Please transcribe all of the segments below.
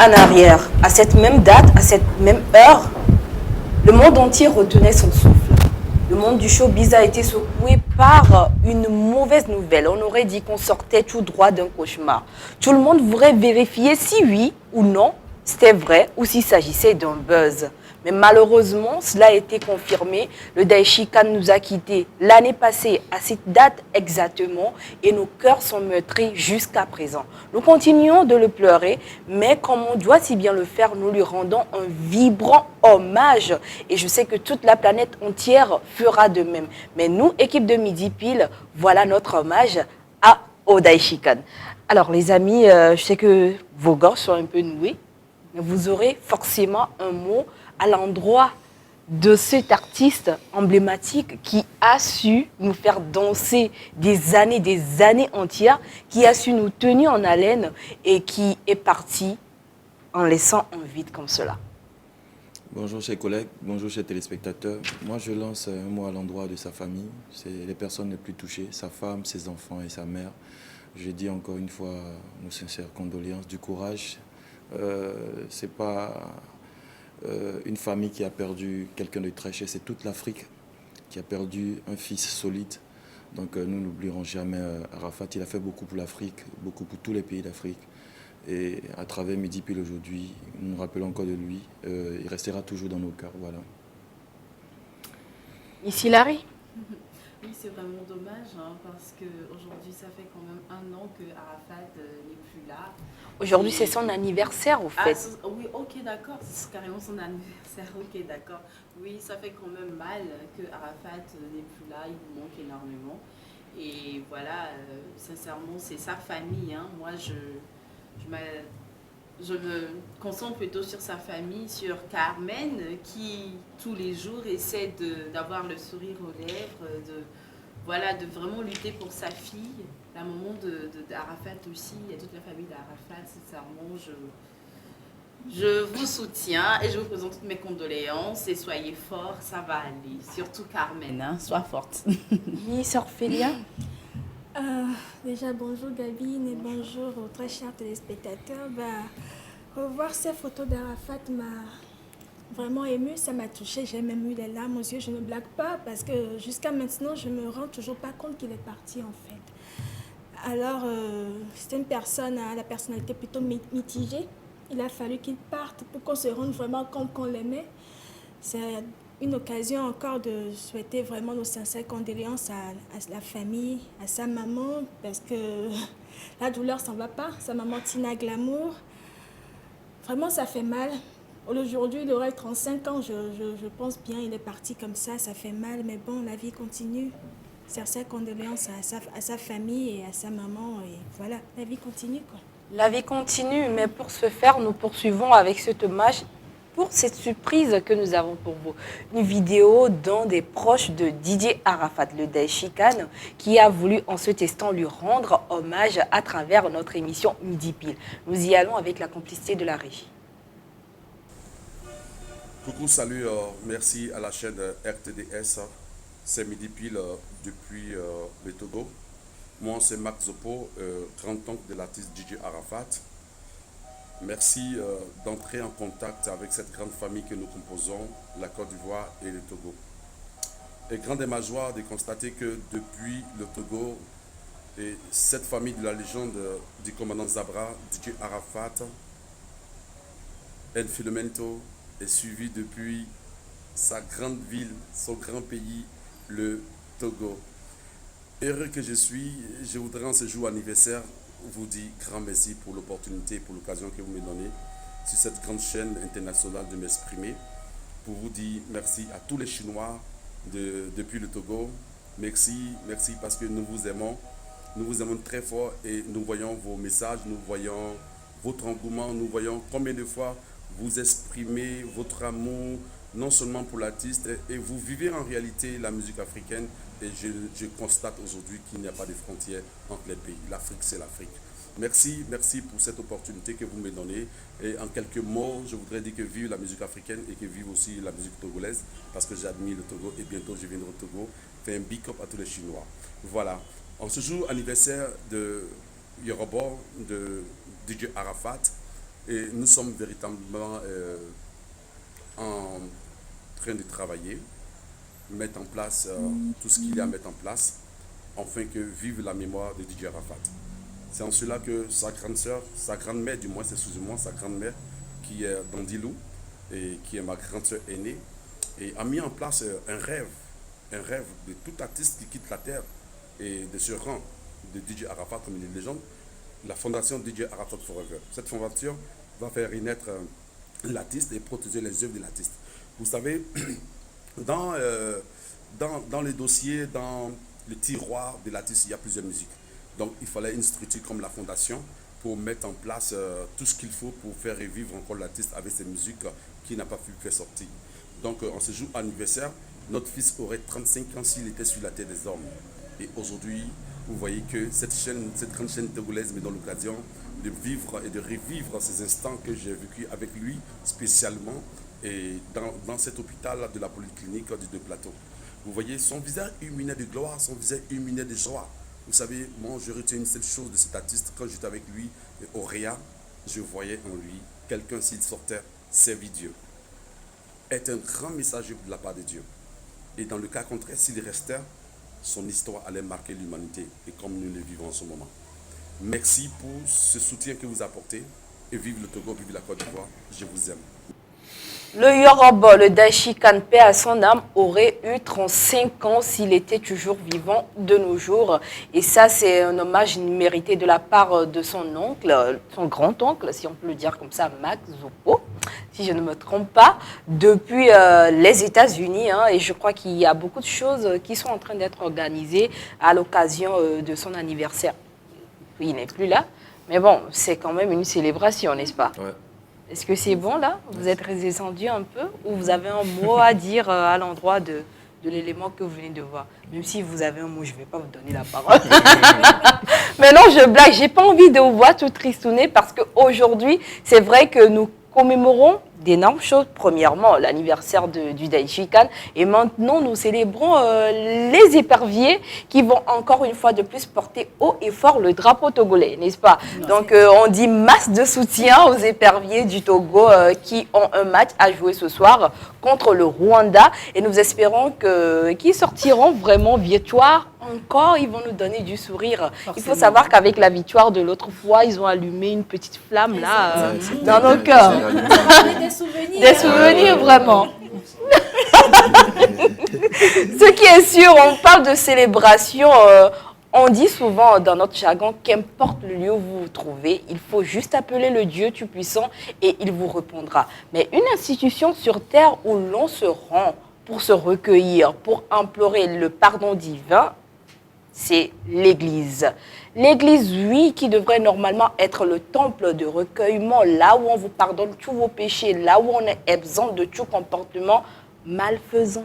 en arrière, à cette même date, à cette même heure, le monde entier retenait son souffle. Le monde du showbiz a été secoué par une mauvaise nouvelle. On aurait dit qu'on sortait tout droit d'un cauchemar. Tout le monde voudrait vérifier si oui ou non c'était vrai ou s'il s'agissait d'un buzz. Mais malheureusement, cela a été confirmé. Le Daishikan nous a quittés l'année passée à cette date exactement et nos cœurs sont meurtris jusqu'à présent. Nous continuons de le pleurer, mais comme on doit si bien le faire, nous lui rendons un vibrant hommage. Et je sais que toute la planète entière fera de même. Mais nous, équipe de Midi Pile, voilà notre hommage au Daishikan. Alors les amis, je sais que vos gorges sont un peu nouées, mais vous aurez forcément un mot à l'endroit de cet artiste emblématique qui a su nous faire danser des années entières, qui a su nous tenir en haleine et qui est parti en laissant un vide comme cela. Bonjour chers collègues, bonjour chers téléspectateurs. Moi je lance un mot à l'endroit de sa famille, c'est les personnes les plus touchées, sa femme, ses enfants et sa mère. Je dis encore une fois nos sincères condoléances, du courage. C'est pas une famille qui a perdu quelqu'un de très cher, c'est toute l'Afrique qui a perdu un fils solide. Donc nous n'oublierons jamais Arafat, il a fait beaucoup pour l'Afrique, beaucoup pour tous les pays d'Afrique. Et à travers Midi Pile aujourd'hui, nous nous rappelons encore de lui. Il restera toujours dans nos cœurs. Voilà. Ici Larry. Oui, c'est vraiment dommage parce qu'aujourd'hui, ça fait quand même un an que Arafat n'est plus là. Aujourd'hui, c'est son anniversaire, au fait. Oui, ok, d'accord. C'est carrément son anniversaire. Ok, d'accord. Oui, ça fait quand même mal que Arafat n'est plus là. Il nous manque énormément. Et voilà, sincèrement, c'est sa famille. Hein. Moi, je me concentre plutôt sur sa famille, sur Carmen, qui tous les jours essaie d'avoir le sourire aux lèvres, de vraiment lutter pour sa fille. La maman d'Arafat aussi, il y a toute la famille d'Arafat, sincèrement, je vous soutiens et je vous présente toutes mes condoléances et soyez forts, ça va aller. Surtout Carmen, hein, sois forte. Oui, sœur Félia. Déjà, bonjour Gabine et bonjour aux très chers téléspectateurs. Revoir ces photos d'Arafat m'a vraiment émue, ça m'a touchée. J'ai même eu les larmes aux yeux, je ne blague pas parce que jusqu'à maintenant, je ne me rends toujours pas compte qu'il est parti en fait. Alors, c'est une personne à la personnalité plutôt mitigée. Il a fallu qu'il parte pour qu'on se rende vraiment compte qu'on l'aimait. C'est une occasion encore de souhaiter vraiment nos sincères condoléances à la famille, à sa maman, parce que la douleur s'en va pas. Sa maman Tina Glamour, vraiment ça fait mal. Aujourd'hui, il aurait 35 ans, je pense bien, il est parti comme ça fait mal, mais bon, la vie continue. Sincères condoléances à sa famille et à sa maman, et voilà, la vie continue quoi. La vie continue, mais pour ce faire, nous poursuivons avec cet hommage pour cette surprise que nous avons pour vous. Une vidéo d'un des proches de Didier Arafat, le Daishikan, qui a voulu en ce testant lui rendre hommage à travers notre émission Midi Pile. Nous y allons avec la complicité de la régie. Coucou, salut, merci à la chaîne RTDS, c'est Midi Pile depuis le Togo. Moi, c'est Marc Zopo, grand-oncle de l'artiste Didier Arafat. Merci d'entrer en contact avec cette grande famille que nous composons, la Côte d'Ivoire et le Togo. Et grande est ma joie de constater que depuis le Togo, et cette famille de la légende du commandant Zabra, Didier Arafat, El Filomento, est suivi depuis sa grande ville, son grand pays, le Togo. Heureux que je suis, je voudrais en ce jour anniversaire vous dire grand merci pour l'opportunité, pour l'occasion que vous me donnez sur cette grande chaîne internationale de m'exprimer. Pour vous dire merci à tous les Chinois depuis le Togo. Merci, merci parce que nous vous aimons très fort et nous voyons vos messages, nous voyons votre engouement, nous voyons combien de fois vous exprimez votre amour, non seulement pour l'artiste, et vous vivez en réalité la musique africaine. Et je constate aujourd'hui qu'il n'y a pas de frontières entre les pays. L'Afrique, c'est l'Afrique. Merci, merci pour cette opportunité que vous me donnez. Et en quelques mots, je voudrais dire que vive la musique africaine et que vive aussi la musique togolaise, parce que j'admire le Togo et bientôt je viendrai au Togo. Fais un big up à tous les Chinois. Voilà. En ce jour anniversaire de Yoruba, de DJ Arafat, Et nous sommes véritablement en train de travailler, mettre en place tout ce qu'il y a à mettre en place, afin que vive la mémoire de Didier Arafat. C'est en cela que sa grande sœur, sa grand-mère du moins, excusez-moi, sa grand-mère, qui est dans Dilou, et qui est ma grande sœur aînée, et a mis en place un rêve de tout artiste qui quitte la terre et de ce rang de Didier Arafat comme une légende, la fondation Didier Arafat Forever. Cette fondation va faire renaître l'artiste et protéger les œuvres de l'artiste. Vous savez, dans les dossiers, dans le tiroir de l'artiste, il y a plusieurs musiques. Donc il fallait une structure comme la fondation pour mettre en place tout ce qu'il faut pour faire revivre encore l'artiste avec ces musiques qu'il n'a pas pu faire sortir. Donc en ce jour anniversaire, notre fils aurait 35 ans s'il était sur la terre des hommes. Et aujourd'hui, vous voyez que cette grande chaîne togolaise me donne l'occasion de vivre et de revivre ces instants que j'ai vécu avec lui spécialement et dans cet hôpital de la polyclinique du Deux Plateaux. Vous voyez, son visage illuminé de gloire, son visage illuminé de joie. Vous savez, moi, je retiens une seule chose de cet artiste. Quand j'étais avec lui au Réa, je voyais en lui quelqu'un, s'il sortait, servir Dieu. Est un grand messager de la part de Dieu. Et dans le cas contraire, s'il restait, son histoire allait marquer l'humanité, et comme nous le vivons en ce moment. Merci pour ce soutien que vous apportez, et vive le Togo, vive la Côte d'Ivoire. Je vous aime. Le Yoruba, le Daichi Kanpe à son âme, aurait eu 35 ans s'il était toujours vivant de nos jours. Et ça, c'est un hommage mérité de la part de son oncle, son grand-oncle, si on peut le dire comme ça, Max Zopo, si je ne me trompe pas, depuis les États-Unis. Et je crois qu'il y a beaucoup de choses qui sont en train d'être organisées à l'occasion de son anniversaire. Il n'est plus là, mais bon, c'est quand même une célébration, n'est-ce pas? Ouais. Est-ce que c'est bon là? Vous êtes redescendu un peu ou vous avez un mot à dire à l'endroit de l'élément que vous venez de voir? Même si vous avez un mot, je ne vais pas vous donner la parole. Mais non, je blague. J'ai pas envie de vous voir tout tristouner parce qu'aujourd'hui, c'est vrai que nous commémorons d'énormes choses. Premièrement, l'anniversaire du Daichi Kan. Et maintenant, nous célébrons les éperviers qui vont encore une fois de plus porter haut et fort le drapeau togolais, n'est-ce pas? Donc, on dit masse de soutien aux éperviers du Togo qui ont un match à jouer ce soir contre le Rwanda. Et nous espérons qu'ils sortiront vraiment victoire. Encore, ils vont nous donner du sourire. Forcément. Il faut savoir qu'avec la victoire de l'autre fois, ils ont allumé une petite flamme là dans nos cœurs. Des souvenirs. Des souvenirs, vraiment. Ce qui est sûr, on parle de célébration. On dit souvent dans notre jargon, qu'importe le lieu où vous vous trouvez, il faut juste appeler le Dieu Tout-Puissant et il vous répondra. Mais une institution sur terre où l'on se rend pour se recueillir, pour implorer le pardon divin, c'est l'Église. L'Église, oui, qui devrait normalement être le temple de recueillement, là où on vous pardonne tous vos péchés, là où on est exempt de tout comportement malfaisant.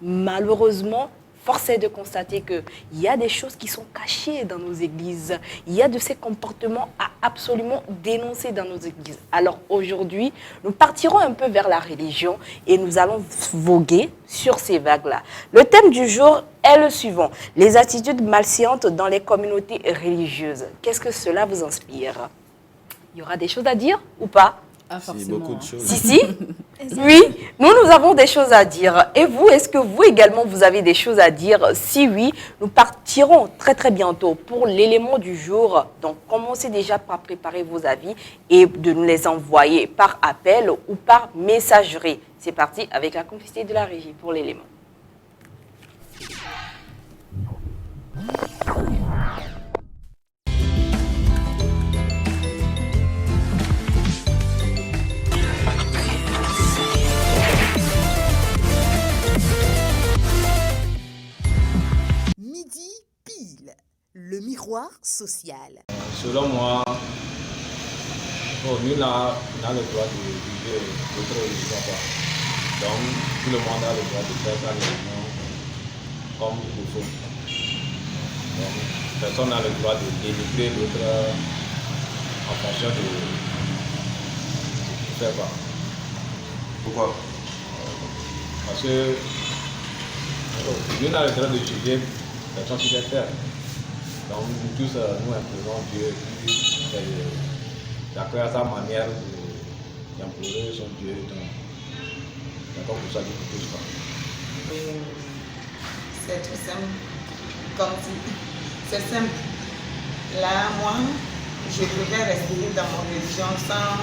Malheureusement, force est de constater qu'il y a des choses qui sont cachées dans nos églises. Il y a de ces comportements à absolument dénoncer dans nos églises. Alors aujourd'hui, nous partirons un peu vers la religion et nous allons voguer sur ces vagues-là. Le thème du jour est le suivant. Les attitudes malséantes dans les communautés religieuses. Qu'est-ce que cela vous inspire? Il y aura des choses à dire ou pas? Ah, forcément. Beaucoup de choses. Si. Oui, nous avons des choses à dire. Et vous, est-ce que vous également, vous avez des choses à dire? Si oui, nous partirons très très bientôt pour l'élément du jour. Donc, commencez déjà par préparer vos avis et de nous les envoyer par appel ou par messagerie. C'est parti avec la complicité de la régie pour l'élément. Midi pile, le miroir social. Selon moi, nous avons le droit de vivre notre religion. Donc, tout le monde a le droit de faire sa religion comme il le faut. Donc, personne n'a le droit de dénigrer l'autre en fonction de faire quoi. Pourquoi? Parce que nous avons le droit de juger personne sur cette terre. Donc nous tous, nous implorons Dieu, chacun à sa manière de d'implorer son Dieu d'accord pour ça qu'il ne touche pas. C'est tout simple. Comme si c'est simple. Là, moi, je préfère rester dans mon religion sans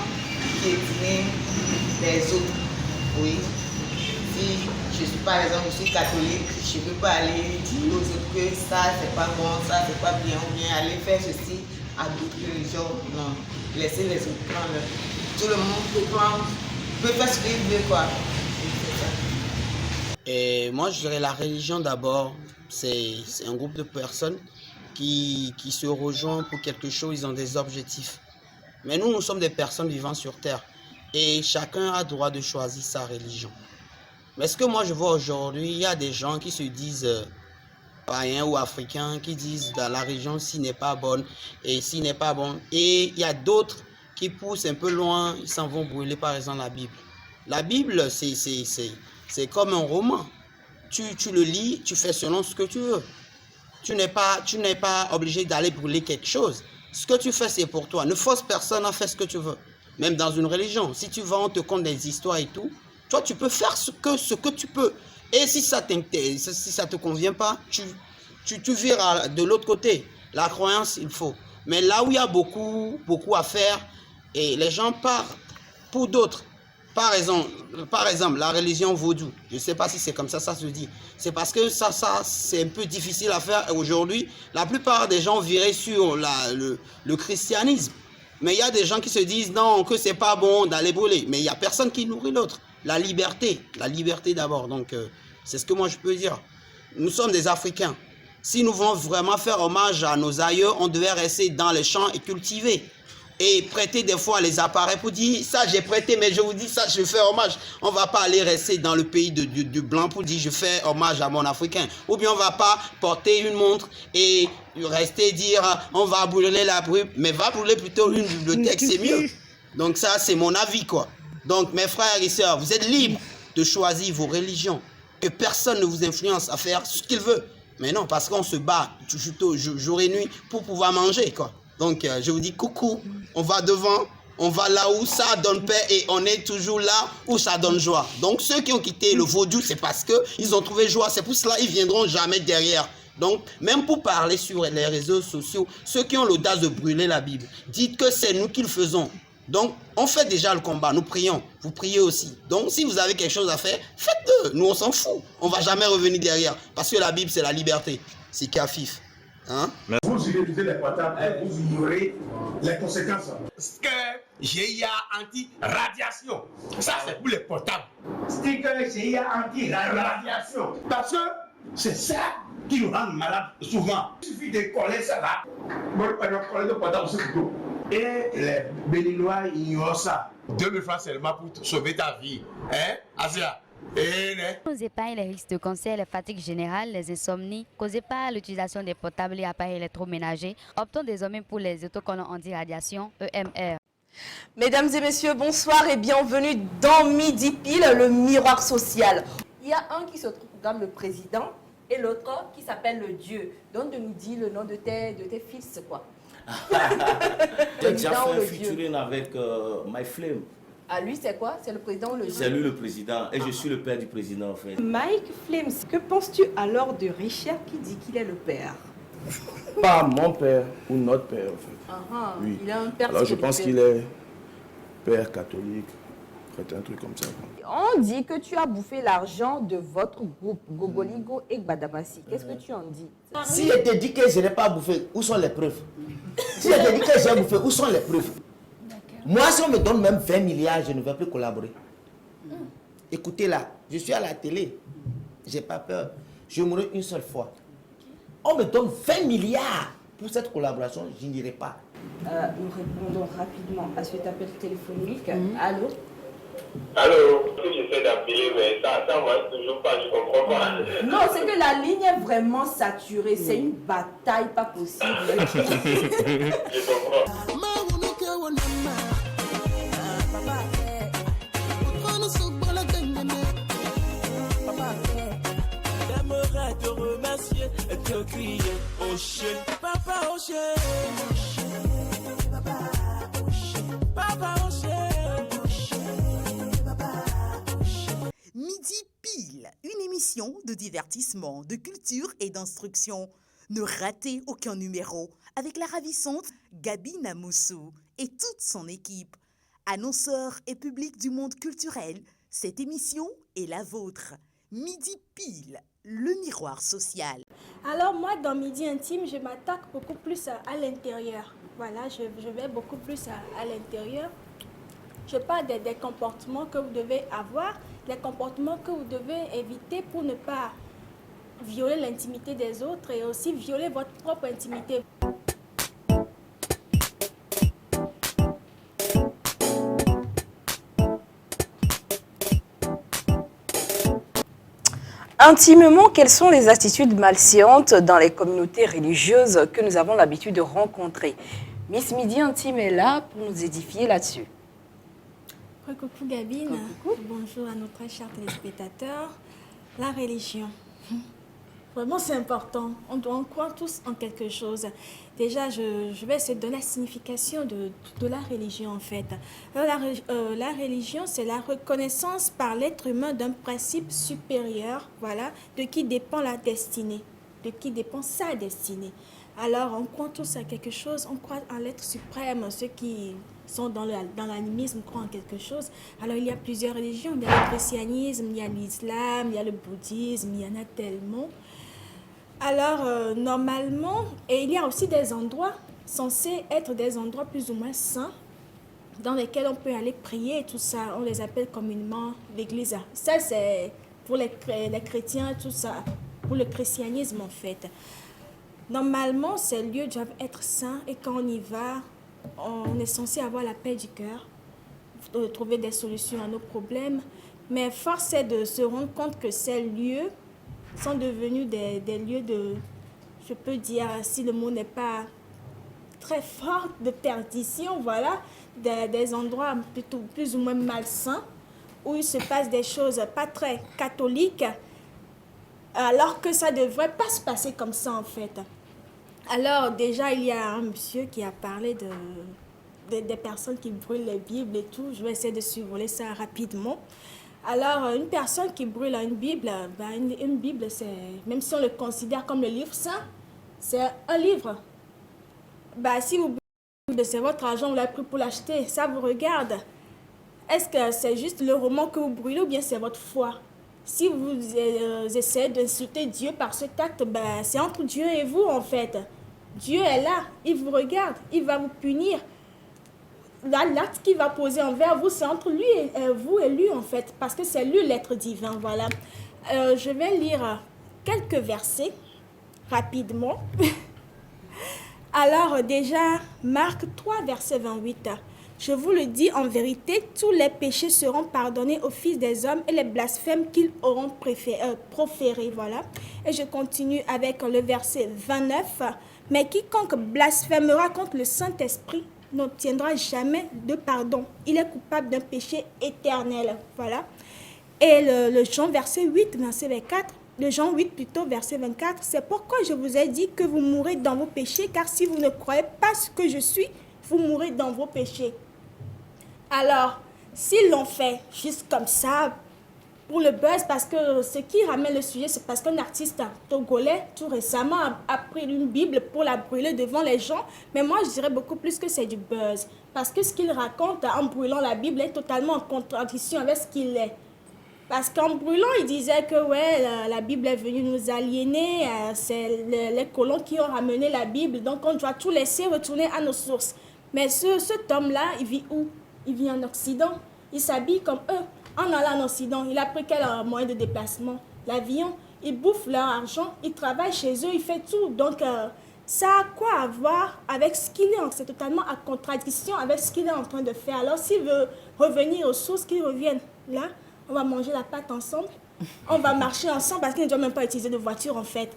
piétiner les autres. Oui. Si je suis par exemple, je suis catholique, je ne peux pas aller dire aux autres que ça c'est pas bon, ça c'est pas bien, ou bien aller faire ceci à d'autres religions. Non. Laissez les autres prendre. Tout le monde peut prendre, peut faire ce qu'il veut, quoi. Et moi, je dirais la religion d'abord, c'est un groupe de personnes qui se rejoignent pour quelque chose, ils ont des objectifs. Mais nous sommes des personnes vivant sur Terre et chacun a droit de choisir sa religion. Mais ce que moi je vois aujourd'hui, il y a des gens qui se disent païens ou africains, qui disent dans la religion ci n'est pas bonne et ci n'est pas bon. Et il y a d'autres qui poussent un peu loin, ils s'en vont brûler par exemple la Bible. La Bible, c'est comme un roman. Tu le lis, tu fais selon ce que tu veux. Tu n'es pas obligé d'aller brûler quelque chose. Ce que tu fais, c'est pour toi. Ne force personne à faire ce que tu veux. Même dans une religion. Si tu vas, on te conte des histoires et tout. Toi, tu peux faire ce que tu peux. Et si ça ne te convient pas, tu vires de l'autre côté. La croyance, il faut. Mais là où il y a beaucoup à faire, et les gens partent pour d'autres. Par exemple, la religion vaudou. Je ne sais pas si c'est comme ça se dit. C'est parce que ça c'est un peu difficile à faire aujourd'hui. La plupart des gens viraient sur le christianisme. Mais il y a des gens qui se disent non, que c'est pas bon d'aller brûler. Mais il n'y a personne qui nourrit l'autre. La liberté d'abord. Donc, c'est ce que moi je peux dire. Nous sommes des Africains. Si nous voulons vraiment faire hommage à nos aïeux, on devait rester dans les champs et cultiver. Et prêter des fois les appareils pour dire ça j'ai prêté, mais je vous dis ça, je fais hommage. On ne va pas aller rester dans le pays du blanc pour dire je fais hommage à mon Africain. Ou bien on ne va pas porter une montre et rester dire on va brûler la brûle, mais va brûler plutôt une bibliothèque, c'est mieux. Donc ça c'est mon avis quoi. Donc mes frères et sœurs, vous êtes libres de choisir vos religions. Que personne ne vous influence à faire ce qu'il veut. Mais non, parce qu'on se bat jour et nuit pour pouvoir manger quoi. Donc, je vous dis coucou, on va devant, on va là où ça donne paix et on est toujours là où ça donne joie. Donc, ceux qui ont quitté le vaudou, c'est parce qu'ils ont trouvé joie. C'est pour cela qu'ils ne viendront jamais derrière. Donc, même pour parler sur les réseaux sociaux, ceux qui ont l'audace de brûler la Bible, dites que c'est nous qui le faisons. Donc, on fait déjà le combat, nous prions, vous priez aussi. Donc, si vous avez quelque chose à faire, faites-le. Nous, on s'en fout. On ne va jamais revenir derrière. Parce que la Bible, c'est la liberté. C'est Kafif. Hein? Vous utilisez les portables et vous ignorez les conséquences. Sticker GIA anti-radiation. Ça, c'est pour les portables. Sticker GIA anti-radiation. Parce que c'est ça qui nous rend malades souvent. Il suffit de coller ça là. Bon, on coller le portable sur le dos. Et les Béninois ignorent ça. 2000 francs seulement pour sauver ta vie. Hein, Asia? Nous épargne les risques de cancer, les fatigues générales, les insomnies causées par l'utilisation des portables et appareils électroménagers. Optons désormais pour les autocollants anti-radiation EMR. Mesdames et messieurs, bonsoir et bienvenue dans Midi Pile, le miroir social. Il y a un qui se trouve le président et l'autre qui s'appelle le Dieu. Donc de nous dire le nom de tes fils, quoi. J'ai déjà fait un featuring avec My Flame. Ah, lui, c'est quoi? C'est le président ou le Dieu? C'est lui le président et je suis le père du président en fait. Mike Flames, que penses-tu alors de Richard qui dit qu'il est le père? Pas mon père ou notre père en fait. Oui. Il a un père. Alors je pense qu'il est père catholique, un truc comme ça. On dit que tu as bouffé l'argent de votre groupe, Gogoligo et Gbadabassi. Qu'est-ce que tu en dis? Si je te dis que je n'ai pas bouffé, où sont les preuves? Si je te dis que j'ai bouffé, où sont les preuves? Moi, si on me donne même 20 milliards, je ne vais plus collaborer. Écoutez là, je suis à la télé. Je n'ai pas peur. Je mourrai une seule fois. On me donne 20 milliards pour cette collaboration, je n'irai pas. Nous répondons rapidement à cet appel téléphonique. Allô? Allô? J'essaie d'appeler, mais ça ne marche toujours pas, je ne comprends pas. Non, c'est que la ligne est vraiment saturée. C'est une bataille pas possible. Je comprends. J'aimerais te remercier et te crier au chien. Papa au chien. Papa au chien. émission de divertissement, de culture et d'instruction. Ne ratez aucun numéro avec la ravissante Gabi Namoussou et toute son équipe. Annonceurs et public du monde culturel, cette émission est la vôtre. Midi pile, le miroir social. Alors moi, dans Midi Intime, je m'attaque beaucoup plus à l'intérieur. Voilà, je vais beaucoup plus à l'intérieur. Je parle des comportements que vous devez avoir, des comportements que vous devez éviter pour ne pas violer l'intimité des autres et aussi violer votre propre intimité. Intimement, quelles sont les attitudes malséantes dans les communautés religieuses que nous avons l'habitude de rencontrer? Miss Midi Intime est là pour nous édifier là-dessus. Coucou Gabine, bonjour à nos très chers téléspectateurs. La religion, vraiment c'est important, on croit tous en quelque chose. Déjà, je vais essayer de donner la signification de la religion en fait. Alors, la religion, c'est la reconnaissance par l'être humain d'un principe supérieur, voilà, de qui dépend la destinée, de qui dépend sa destinée. Alors, on croit tous à quelque chose, on croit en l'être suprême, ceux qui sont dans l'animisme croient en quelque chose. Alors, il y a plusieurs religions, il y a le christianisme, il y a l'islam, il y a le bouddhisme, il y en a tellement. Alors, normalement, et il y a aussi des endroits censés être des endroits plus ou moins saints, dans lesquels on peut aller prier et tout ça. On les appelle communément l'église. Ça, c'est pour les chrétiens, tout ça, pour le christianisme en fait. Normalement, ces lieux doivent être saints et quand on y va, on est censé avoir la paix du cœur, trouver des solutions à nos problèmes. Mais force est de se rendre compte que ces lieux sont devenus des lieux de, je peux dire, si le mot n'est pas très fort, de perdition, voilà, des endroits plutôt plus ou moins malsains, où il se passe des choses pas très catholiques, alors que ça ne devrait pas se passer comme ça en fait. Alors déjà, il y a un monsieur qui a parlé des personnes qui brûlent les Bibles et tout. Je vais essayer de survoler ça rapidement. Alors, une personne qui brûle une Bible, une Bible, même si on le considère comme le livre saint, c'est un livre. Si vous brûlez, c'est votre argent, vous l'avez pris pour l'acheter, ça vous regarde. Est-ce que c'est juste le roman que vous brûlez ou bien c'est votre foi? Si vous essayez d'insulter Dieu par cet acte, c'est entre Dieu et vous en fait. Dieu est là, il vous regarde, il va vous punir. L'acte qu'il va poser envers vous, c'est entre lui et vous et lui en fait, parce que c'est lui l'être divin, voilà. Je vais lire quelques versets rapidement. Alors déjà, Marc 3, verset 28. Je vous le dis en vérité, tous les péchés seront pardonnés aux fils des hommes et les blasphèmes qu'ils auront proférés. Voilà. Et je continue avec le verset 29. Mais quiconque blasphémera contre le Saint-Esprit n'obtiendra jamais de pardon. Il est coupable d'un péché éternel. Voilà. Et le Jean verset 8, verset 24. Le Jean 8 plutôt, verset 24. C'est pourquoi je vous ai dit que vous mourrez dans vos péchés, car si vous ne croyez pas ce que je suis, vous mourrez dans vos péchés. Alors, s'ils l'ont fait juste comme ça, pour le buzz, parce que ce qui ramène le sujet, c'est parce qu'un artiste togolais, tout récemment, a pris une Bible pour la brûler devant les gens. Mais moi, je dirais beaucoup plus que c'est du buzz. Parce que ce qu'il raconte en brûlant la Bible est totalement en contradiction avec ce qu'il est. Parce qu'en brûlant, il disait que ouais, la Bible est venue nous aliéner, c'est les colons qui ont ramené la Bible, donc on doit tout laisser retourner à nos sources. Mais cet homme-là, il vit où? Il vit en Occident. Il s'habille comme eux. En allant en Occident, il a pris quel moyen de déplacement? L'avion. Il bouffe leur argent, il travaille chez eux, il fait tout. Donc, ça a quoi à voir avec ce qu'il est? C'est totalement en contradiction avec ce qu'il est en train de faire. Alors, s'il veut revenir aux sources, qu'il revienne. Là, on va manger la pâte ensemble. On va marcher ensemble parce qu'il ne doit même pas utiliser de voiture, en fait.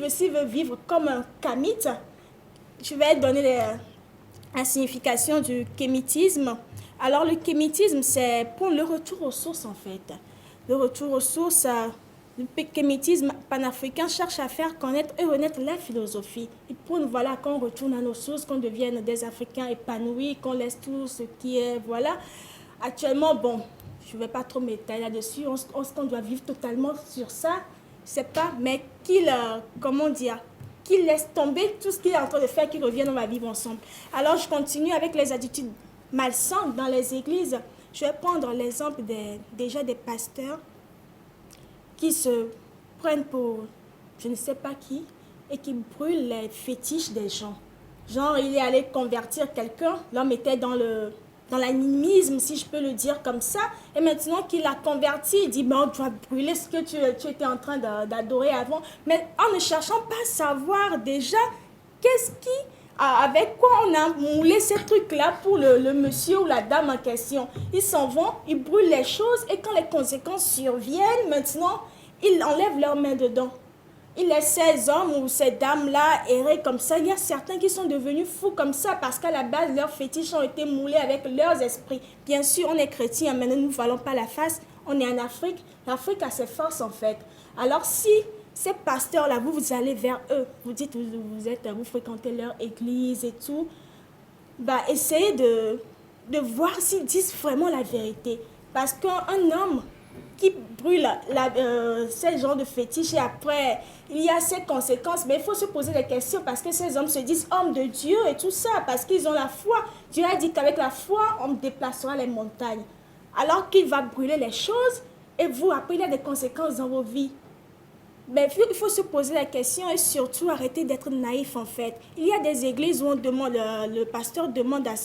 S'il veut vivre comme un kémite, je vais donner la signification du kémitisme. Alors, le kémitisme, c'est pour le retour aux sources, en fait. Le retour aux sources, le kémitisme panafricain cherche à faire connaître et renaître la philosophie. Il prône, voilà, qu'on retourne à nos sources, qu'on devienne des Africains épanouis, qu'on laisse tout ce qui est, voilà. Actuellement, bon, je ne vais pas trop m'étaler là-dessus. Est-ce qu'on doit vivre totalement sur ça? Je ne sais pas, mais qu'il laisse tomber tout ce qu'il est en train de faire, qu'il revienne, on va vivre ensemble. Alors, je continue avec les attitudes malsaines dans les églises. Je vais prendre l'exemple déjà des pasteurs qui se prennent pour je ne sais pas qui et qui brûlent les fétiches des gens. Genre, il est allé convertir quelqu'un, l'homme était dans l'animisme, si je peux le dire comme ça, et maintenant qu'il a converti, il dit, on doit brûler ce que tu étais en train d'adorer avant, mais en ne cherchant pas à savoir déjà avec quoi on a moulé ces trucs-là pour le monsieur ou la dame en question. Ils s'en vont, ils brûlent les choses, et quand les conséquences surviennent, maintenant, ils enlèvent leurs mains dedans. Ils laissent ces hommes ou ces dames-là errer comme ça. Il y a certains qui sont devenus fous comme ça parce qu'à la base, leurs fétiches ont été moulés avec leurs esprits. Bien sûr, on est chrétiens, mais ne nous voilons pas la face. On est en Afrique. L'Afrique a ses forces, en fait. Alors, si ces pasteurs-là, vous allez vers eux, vous dites, vous fréquentez leur église et tout, essayez de voir s'ils disent vraiment la vérité. Parce qu'un homme qui brûle ces genres de fétiches et après, il y a ces conséquences. Mais il faut se poser des questions parce que ces hommes se disent hommes de Dieu et tout ça, parce qu'ils ont la foi. Dieu a dit qu'avec la foi, on déplacera les montagnes. Alors qu'il va brûler les choses et vous, après, il y a des conséquences dans vos vies. Mais il faut se poser la question et surtout arrêter d'être naïf en fait. Il y a des églises où on demande, le pasteur demande à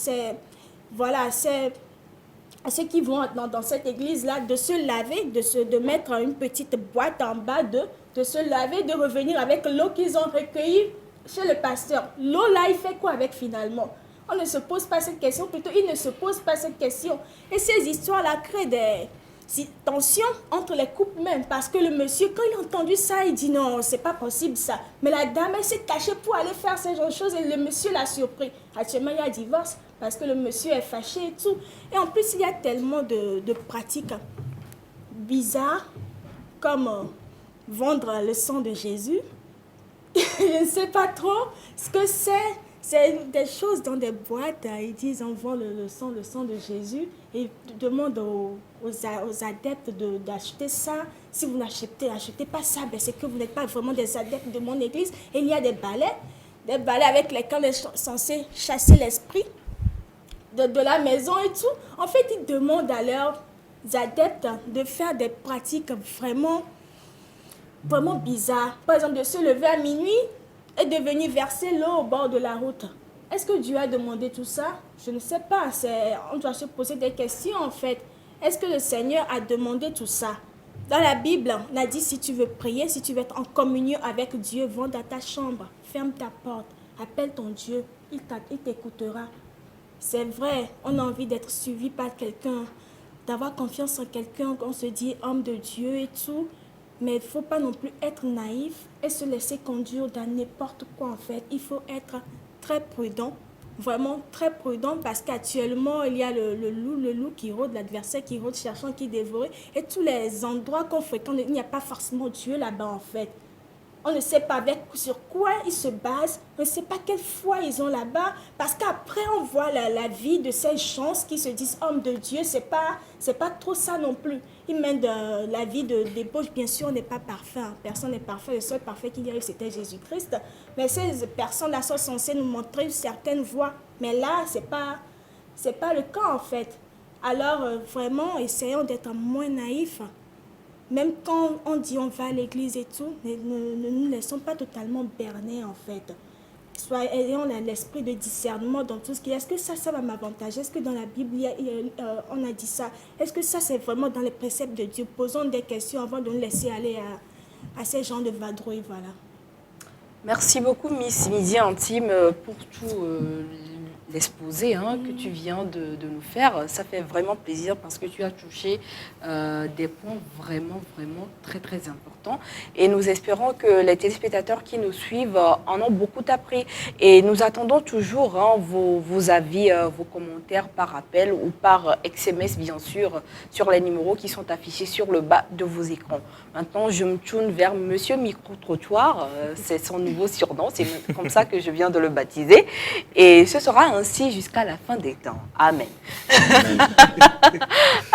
ceux qui vont dans cette église-là de se laver, de mettre une petite boîte en bas de se laver, de revenir avec l'eau qu'ils ont recueillie chez le pasteur. L'eau là, il fait quoi avec finalement? On ne se pose pas cette question, plutôt il ne se pose pas cette question. Et ces histoires-là créent des tensions entre les couples même, parce que le monsieur, quand il a entendu ça, il dit non, c'est pas possible ça. Mais la dame, elle s'est cachée pour aller faire ce genre de choses et le monsieur l'a surpris. Actuellement, il y a un divorce parce que le monsieur est fâché et tout. Et en plus, il y a tellement de pratiques bizarres comme vendre le sang de Jésus. Je ne sais pas trop ce que c'est. C'est des choses dans des boîtes, ils disent on vend le sang de Jésus et ils demandent aux adeptes d'acheter ça. Si vous n'achetez pas ça, c'est que vous n'êtes pas vraiment des adeptes de mon église. Et il y a des balais avec lesquels on est censé chasser l'esprit de la maison et tout. En fait, ils demandent à leurs adeptes de faire des pratiques vraiment bizarres. Par exemple, de se lever à minuit et de venir verser l'eau au bord de la route. Est-ce que Dieu a demandé tout ça? Je ne sais pas. On doit se poser des questions en fait. Est-ce que le Seigneur a demandé tout ça? Dans la Bible, on a dit si tu veux prier, si tu veux être en communion avec Dieu, va dans ta chambre, ferme ta porte, appelle ton Dieu, il t'écoutera. C'est vrai, on a envie d'être suivi par quelqu'un, d'avoir confiance en quelqu'un, qu'on se dit homme de Dieu et tout. Mais il ne faut pas non plus être naïf et se laisser conduire dans n'importe quoi en fait. Il faut être très prudent, vraiment très prudent parce qu'actuellement il y a le loup qui rôde, l'adversaire qui rôde, cherchant qui dévore. Et tous les endroits qu'on fréquente, il n'y a pas forcément Dieu là-bas en fait. On ne sait pas sur quoi ils se basent, on ne sait pas quelle foi ils ont là-bas, parce qu'après on voit la vie de ces gens qui se disent hommes de Dieu, c'est pas trop ça non plus. Ils mènent la vie de débauche, bien sûr on n'est pas parfait, hein. Personne n'est parfait, le seul parfait qu'il y a eu c'était Jésus-Christ, mais ces personnes-là sont censées nous montrer une certaine voie, mais là c'est pas le cas en fait. Alors vraiment essayons d'être moins naïfs. Même quand on dit on va à l'église et tout, ne nous laissons pas totalement berner en fait. Ayons l'esprit de discernement dans tout ce qui est. Est-ce que ça va m'avantager? Est-ce que dans la Bible, on a dit ça? Est-ce que ça, c'est vraiment dans les préceptes de Dieu? Posons des questions avant de nous laisser aller à ces gens de vadrouille, voilà. Merci beaucoup, Miss Midi Intime, pour tout l'exposé que tu viens de nous faire. Ça fait vraiment plaisir parce que tu as touché des points vraiment, vraiment très, très importants. Et nous espérons que les téléspectateurs qui nous suivent en ont beaucoup appris. Et nous attendons toujours vos avis, vos commentaires par appel ou par SMS, bien sûr, sur les numéros qui sont affichés sur le bas de vos écrans. Maintenant, je me tourne vers Monsieur Micro-Trottoir. C'est son nouveau surnom. C'est comme ça que je viens de le baptiser. Et ce sera ainsi jusqu'à la fin des temps. Amen.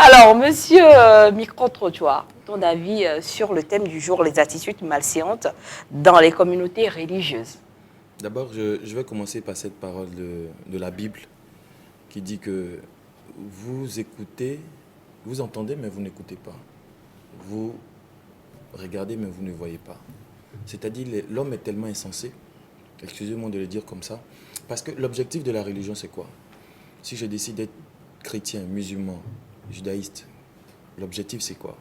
Alors, monsieur Micro-Trottoir, ton avis sur le thème du jour, les attitudes malséantes dans les communautés religieuses? D'abord, je vais commencer par cette parole de la Bible qui dit que vous écoutez, vous entendez, mais vous n'écoutez pas. Vous regardez, mais vous ne voyez pas. C'est-à-dire, l'homme est tellement insensé, excusez-moi de le dire comme ça, parce que l'objectif de la religion, c'est quoi? Si je décide d'être chrétien, musulman, judaïste, l'objectif, c'est quoi?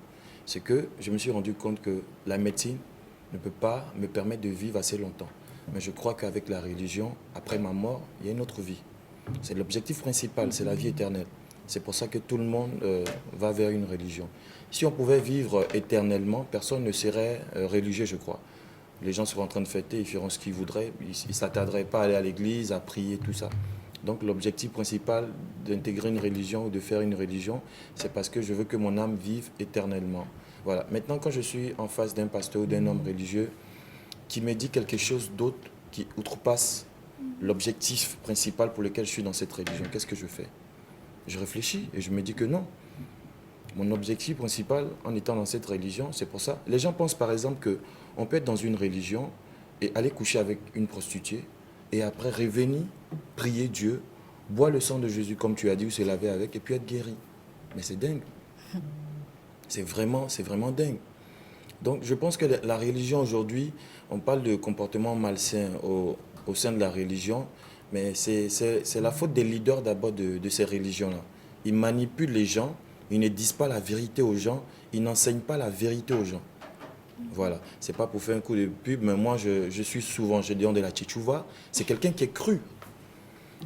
C'est que je me suis rendu compte que la médecine ne peut pas me permettre de vivre assez longtemps. Mais je crois qu'avec la religion, après ma mort, il y a une autre vie. C'est l'objectif principal, c'est la vie éternelle. C'est pour ça que tout le monde va vers une religion. Si on pouvait vivre éternellement, personne ne serait religieux, je crois. Les gens seraient en train de fêter, ils feront ce qu'ils voudraient, ils ne s'attarderaient pas à aller à l'église, à prier, tout ça. Donc l'objectif principal d'intégrer une religion ou de faire une religion, c'est parce que je veux que mon âme vive éternellement. Voilà. Maintenant, quand je suis en face d'un pasteur ou d'un homme religieux qui me dit quelque chose d'autre, qui outrepasse l'objectif principal pour lequel je suis dans cette religion, qu'est-ce que je fais? Je réfléchis et je me dis que non. Mon objectif principal en étant dans cette religion, c'est pour ça. Les gens pensent par exemple qu'on peut être dans une religion et aller coucher avec une prostituée et après revenir, prier Dieu, boire le sang de Jésus comme tu as dit ou se laver avec et puis être guéri. Mais c'est dingue. C'est vraiment dingue. Donc je pense que la religion aujourd'hui, on parle de comportement malsain au sein de la religion, mais c'est la faute des leaders d'abord de ces religions-là. Ils manipulent les gens, ils ne disent pas la vérité aux gens, ils n'enseignent pas la vérité aux gens. Voilà, c'est pas pour faire un coup de pub, mais moi je suis souvent Gédéon de la Tchétchouva, c'est quelqu'un qui est cru.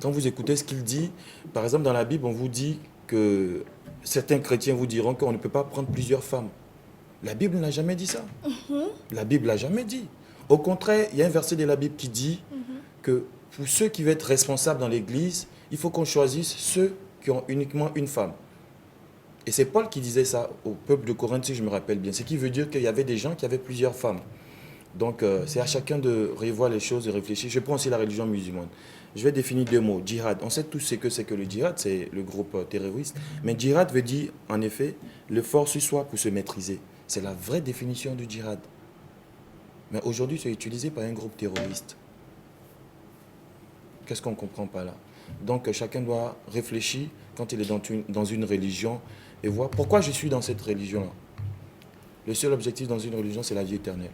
Quand vous écoutez ce qu'il dit, par exemple dans la Bible, on vous dit que certains chrétiens vous diront qu'on ne peut pas prendre plusieurs femmes. La Bible n'a jamais dit ça. La Bible n'a jamais dit. Au contraire, il y a un verset de la Bible qui dit que pour ceux qui veulent être responsables dans l'Église, il faut qu'on choisisse ceux qui ont uniquement une femme. Et c'est Paul qui disait ça au peuple de Corinthe, si je me rappelle bien. Ce qui veut dire qu'il y avait des gens qui avaient plusieurs femmes. Donc, c'est à chacun de revoir les choses, de réfléchir. Je prends aussi la religion musulmane. Je vais définir deux mots. Djihad. On sait tous ce que c'est que le djihad, c'est le groupe terroriste. Mais djihad veut dire, en effet, le fort sur soi pour se maîtriser. C'est la vraie définition du djihad. Mais aujourd'hui, c'est utilisé par un groupe terroriste. Qu'est-ce qu'on ne comprend pas là? Donc, chacun doit réfléchir quand il est dans une religion et voir pourquoi je suis dans cette religion-là. Le seul objectif dans une religion, c'est la vie éternelle.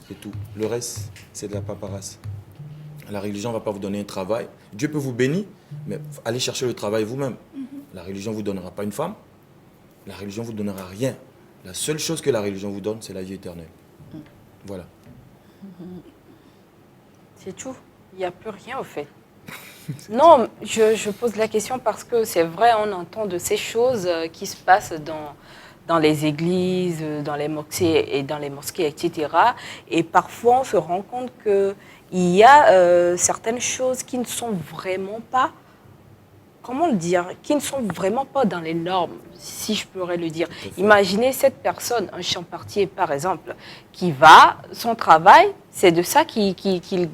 C'est tout. Le reste, c'est de la paperasse. La religion ne va pas vous donner un travail. Dieu peut vous bénir, mais allez chercher le travail vous-même. La religion ne vous donnera pas une femme. La religion ne vous donnera rien. La seule chose que la religion vous donne, c'est la vie éternelle. Voilà. C'est tout. Il n'y a plus rien au fait. Non, je pose la question parce que c'est vrai, on entend de ces choses qui se passent dans les églises, dans les mosquées, etc. Et parfois, on se rend compte qu'il y a certaines choses qui ne sont vraiment pas, comment le dire, qui ne sont vraiment pas dans les normes, si je pourrais le dire. Imaginez cette personne, un champentier par exemple, qui va, son travail, c'est de ça qu'il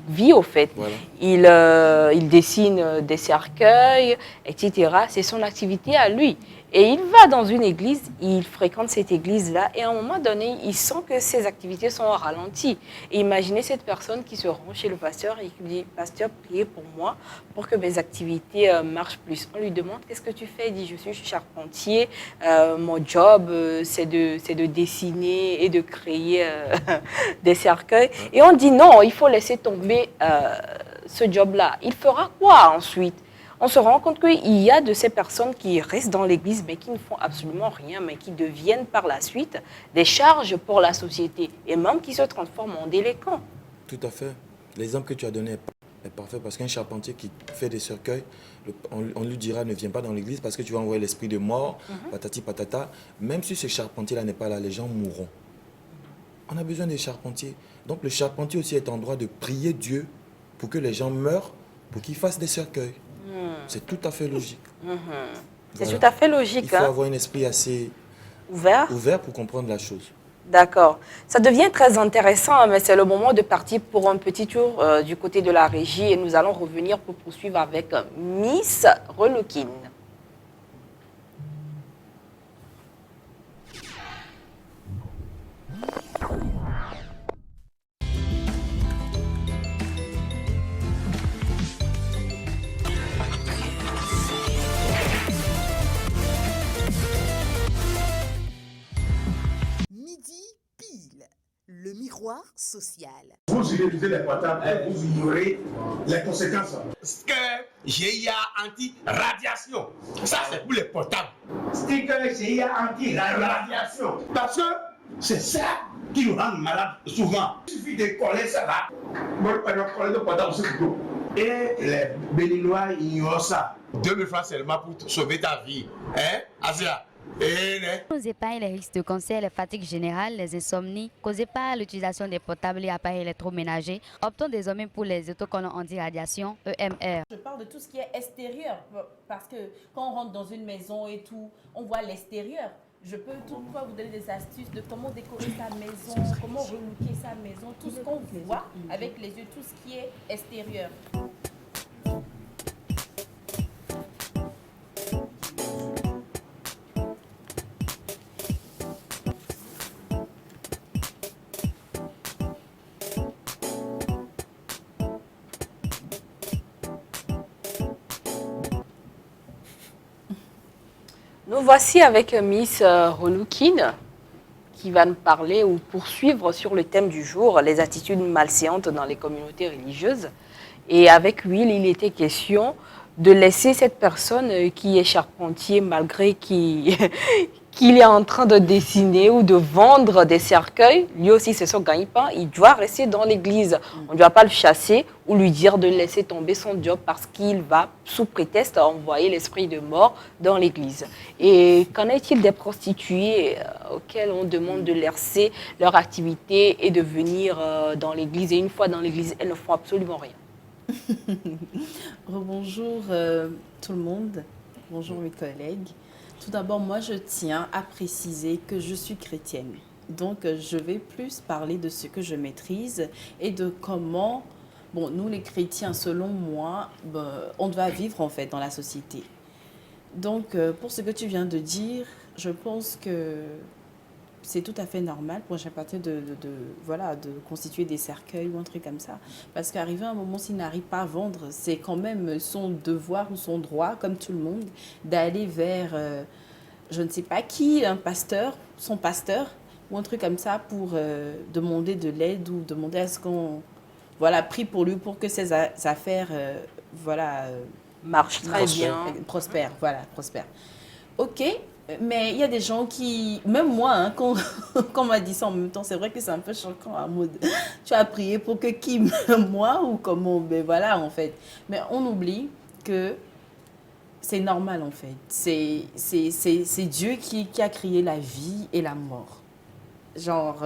vit au fait. Voilà. Il dessine des cercueils, etc. C'est son activité à lui. Et il va dans une église, il fréquente cette église-là, et à un moment donné, il sent que ses activités sont ralenties. Et imaginez cette personne qui se rend chez le pasteur et qui dit « Pasteur, priez pour moi, pour que mes activités marchent plus. » On lui demande « Qu'est-ce que tu fais ?» Il dit « Je suis charpentier, mon job, c'est de dessiner et de créer des cercueils. » Et on dit « Non, il faut laisser tomber ce job-là. » Il fera quoi ensuite? On se rend compte qu'il y a de ces personnes qui restent dans l'église, mais qui ne font absolument rien, mais qui deviennent par la suite des charges pour la société, et même qui se transforment en délinquants. Tout à fait. L'exemple que tu as donné est parfait, parce qu'un charpentier qui fait des cercueils, on lui dira ne viens pas dans l'église parce que tu vas envoyer l'esprit de mort, patati patata. Même si ce charpentier-là n'est pas là, les gens mourront. On a besoin des charpentiers. Donc le charpentier aussi est en droit de prier Dieu pour que les gens meurent, pour qu'ils fassent des cercueils. C'est tout à fait logique. C'est tout à fait logique. Il faut avoir un esprit assez ouvert pour comprendre la chose. D'accord. Ça devient très intéressant, mais c'est le moment de partir pour un petit tour du côté de la régie et nous allons revenir pour poursuivre avec Miss Relokin. miroir social. Vous utilisez les portables et vous ignorez les conséquences. Sticker GIA anti-radiation. Ça, c'est pour les portables. Sticker GIA anti-radiation. Parce que c'est ça qui nous rend malades souvent. Il suffit de coller ça là. Moi, je coller de portable sur le dos. Et les Béninois ignorent ça. 2000 francs seulement pour sauver ta vie. Hein, Asia? Nous épargne les risques de cancer, les fatigues générales, les insomnies causées par l'utilisation des portables et appareils électroménagers. Optons désormais pour les autocollants anti-radiation, EMR. Je parle de tout ce qui est extérieur, parce que quand on rentre dans une maison et tout, on voit l'extérieur. Je peux toutefois vous donner des astuces de comment décorer sa maison, comment relooker sa maison, tout ce qu'on voit avec les yeux, tout ce qui est extérieur. Nous voici avec Miss Relookin qui va nous parler ou poursuivre sur le thème du jour, les attitudes malséantes dans les communautés religieuses. Et avec Will, il était question de laisser cette personne qui est charpentier malgré qu'il est en train de dessiner ou de vendre des cercueils. Lui aussi, c'est son gagne-pain. Il doit rester dans l'église. On ne doit pas le chasser ou lui dire de laisser tomber son job parce qu'il va, sous prétexte, envoyer l'esprit de mort dans l'église. Et qu'en est-il des prostituées auxquelles on demande de laisser leur activité et de venir dans l'église? Et une fois dans l'église, elles ne font absolument rien. Bonjour tout le monde, bonjour mes collègues. Tout d'abord, moi je tiens à préciser que je suis chrétienne. Donc je vais plus parler de ce que je maîtrise et de comment, bon, nous les chrétiens, selon moi, on doit vivre en fait dans la société. Donc pour ce que tu viens de dire, je pense que c'est tout à fait normal pour un charpentier de constituer des cercueils ou un truc comme ça. Parce qu'arriver à un moment, s'il n'arrive pas à vendre, c'est quand même son devoir ou son droit, comme tout le monde, d'aller vers, je ne sais pas qui, un pasteur, son pasteur, ou un truc comme ça pour demander de l'aide ou demander à ce qu'on prie pour lui pour que ses affaires marchent très bien. Prospèrent. Ok. Mais il y a des gens qui, même moi, hein, quand on m'a dit ça en même temps, c'est vrai que c'est un peu choquant à mode. Tu as prié pour que qui, moi ou comment? Ben voilà, en fait. Mais on oublie que c'est normal, en fait. C'est Dieu qui a créé la vie et la mort. Genre,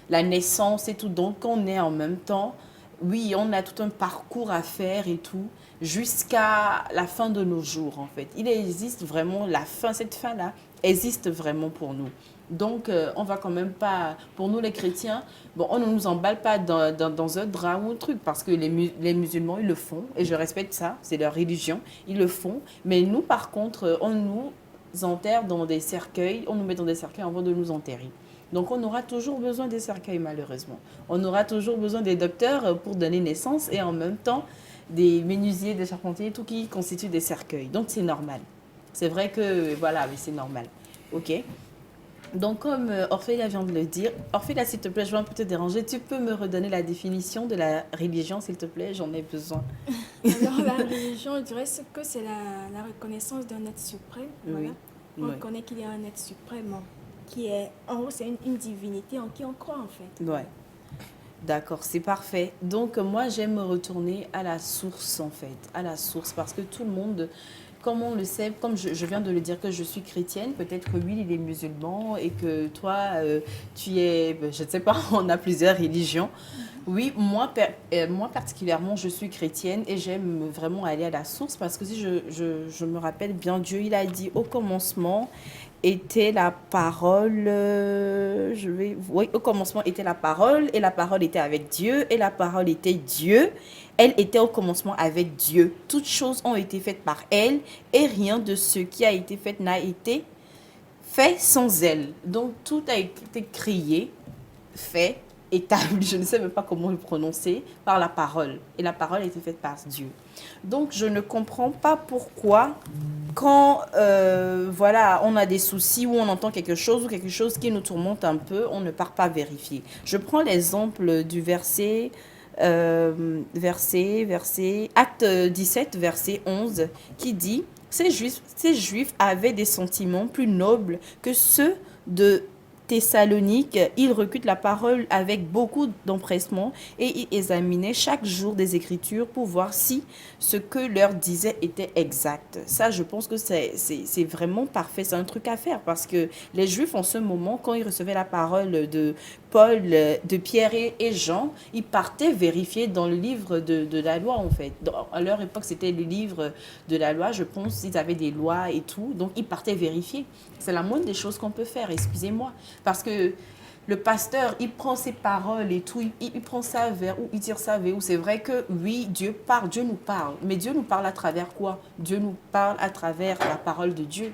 la naissance et tout. Donc, on est en même temps, oui, on a tout un parcours à faire et tout, jusqu'à la fin de nos jours, en fait. Il existe vraiment la fin, cette fin-là existe vraiment pour nous. Donc, on va quand même pas, pour nous les chrétiens, bon, on ne nous emballe pas dans un drap ou un truc, parce que les musulmans, ils le font, et je respecte ça, c'est leur religion, ils le font. Mais nous, par contre, on nous enterre dans des cercueils, on nous met dans des cercueils avant de nous enterrer. Donc, on aura toujours besoin des cercueils, malheureusement. On aura toujours besoin des docteurs pour donner naissance, et en même temps, des menuisiers, des charpentiers, tout qui constituent des cercueils. Donc, c'est normal. C'est vrai que, voilà, mais c'est normal. OK? Donc, comme Orphélia vient de le dire, Orphélia, s'il te plaît, je vais un peu te déranger. Tu peux me redonner la définition de la religion, s'il te plaît? J'en ai besoin. Alors, la religion, je dirais que c'est la reconnaissance d'un être suprême. Voilà. Oui. On reconnaît qu'il y a un être suprême qui est, en haut, c'est une divinité en qui on croit, en fait. Ouais. D'accord, c'est parfait. Donc, moi, j'aime me retourner à la source, en fait. À la source, parce que tout le monde, comme on le sait, comme je viens de le dire que je suis chrétienne, peut-être que lui, il est musulman et que toi, tu es, je ne sais pas, on a plusieurs religions. Oui, moi particulièrement, je suis chrétienne et j'aime vraiment aller à la source parce que si je me rappelle bien, Dieu, il a dit au commencement était la parole, au commencement était la parole et la parole était avec Dieu et la parole était Dieu. Elle était au commencement avec Dieu. Toutes choses ont été faites par elle et rien de ce qui a été fait n'a été fait sans elle. Donc tout a été créé, fait, établi, je ne sais même pas comment le prononcer, par la parole. Et la parole a été faite par Dieu. Donc je ne comprends pas pourquoi quand voilà, on a des soucis ou on entend quelque chose ou quelque chose qui nous tourmente un peu, on ne part pas vérifier. Je prends l'exemple du verset, acte 17, verset 11, qui dit « Ces Juifs avaient des sentiments plus nobles que ceux de Thessalonique, ils recueillent la parole avec beaucoup d'empressement et ils examinaient chaque jour des Écritures pour voir si ce que leur disait était exact. » Ça, je pense que c'est vraiment parfait. C'est un truc à faire parce que les Juifs, en ce moment, quand ils recevaient la parole de Paul, de Pierre et Jean, ils partaient vérifier dans le livre de la loi, en fait. À leur époque, c'était le livre de la loi, je pense. Ils avaient des lois et tout. Donc, ils partaient vérifier. C'est la moindre des choses qu'on peut faire, excusez-moi. Parce que le pasteur, il prend ses paroles et tout, il prend ça vers où, il tire ça vers où. C'est vrai que oui, Dieu parle, Dieu nous parle. Mais Dieu nous parle à travers quoi? Dieu nous parle à travers la parole de Dieu.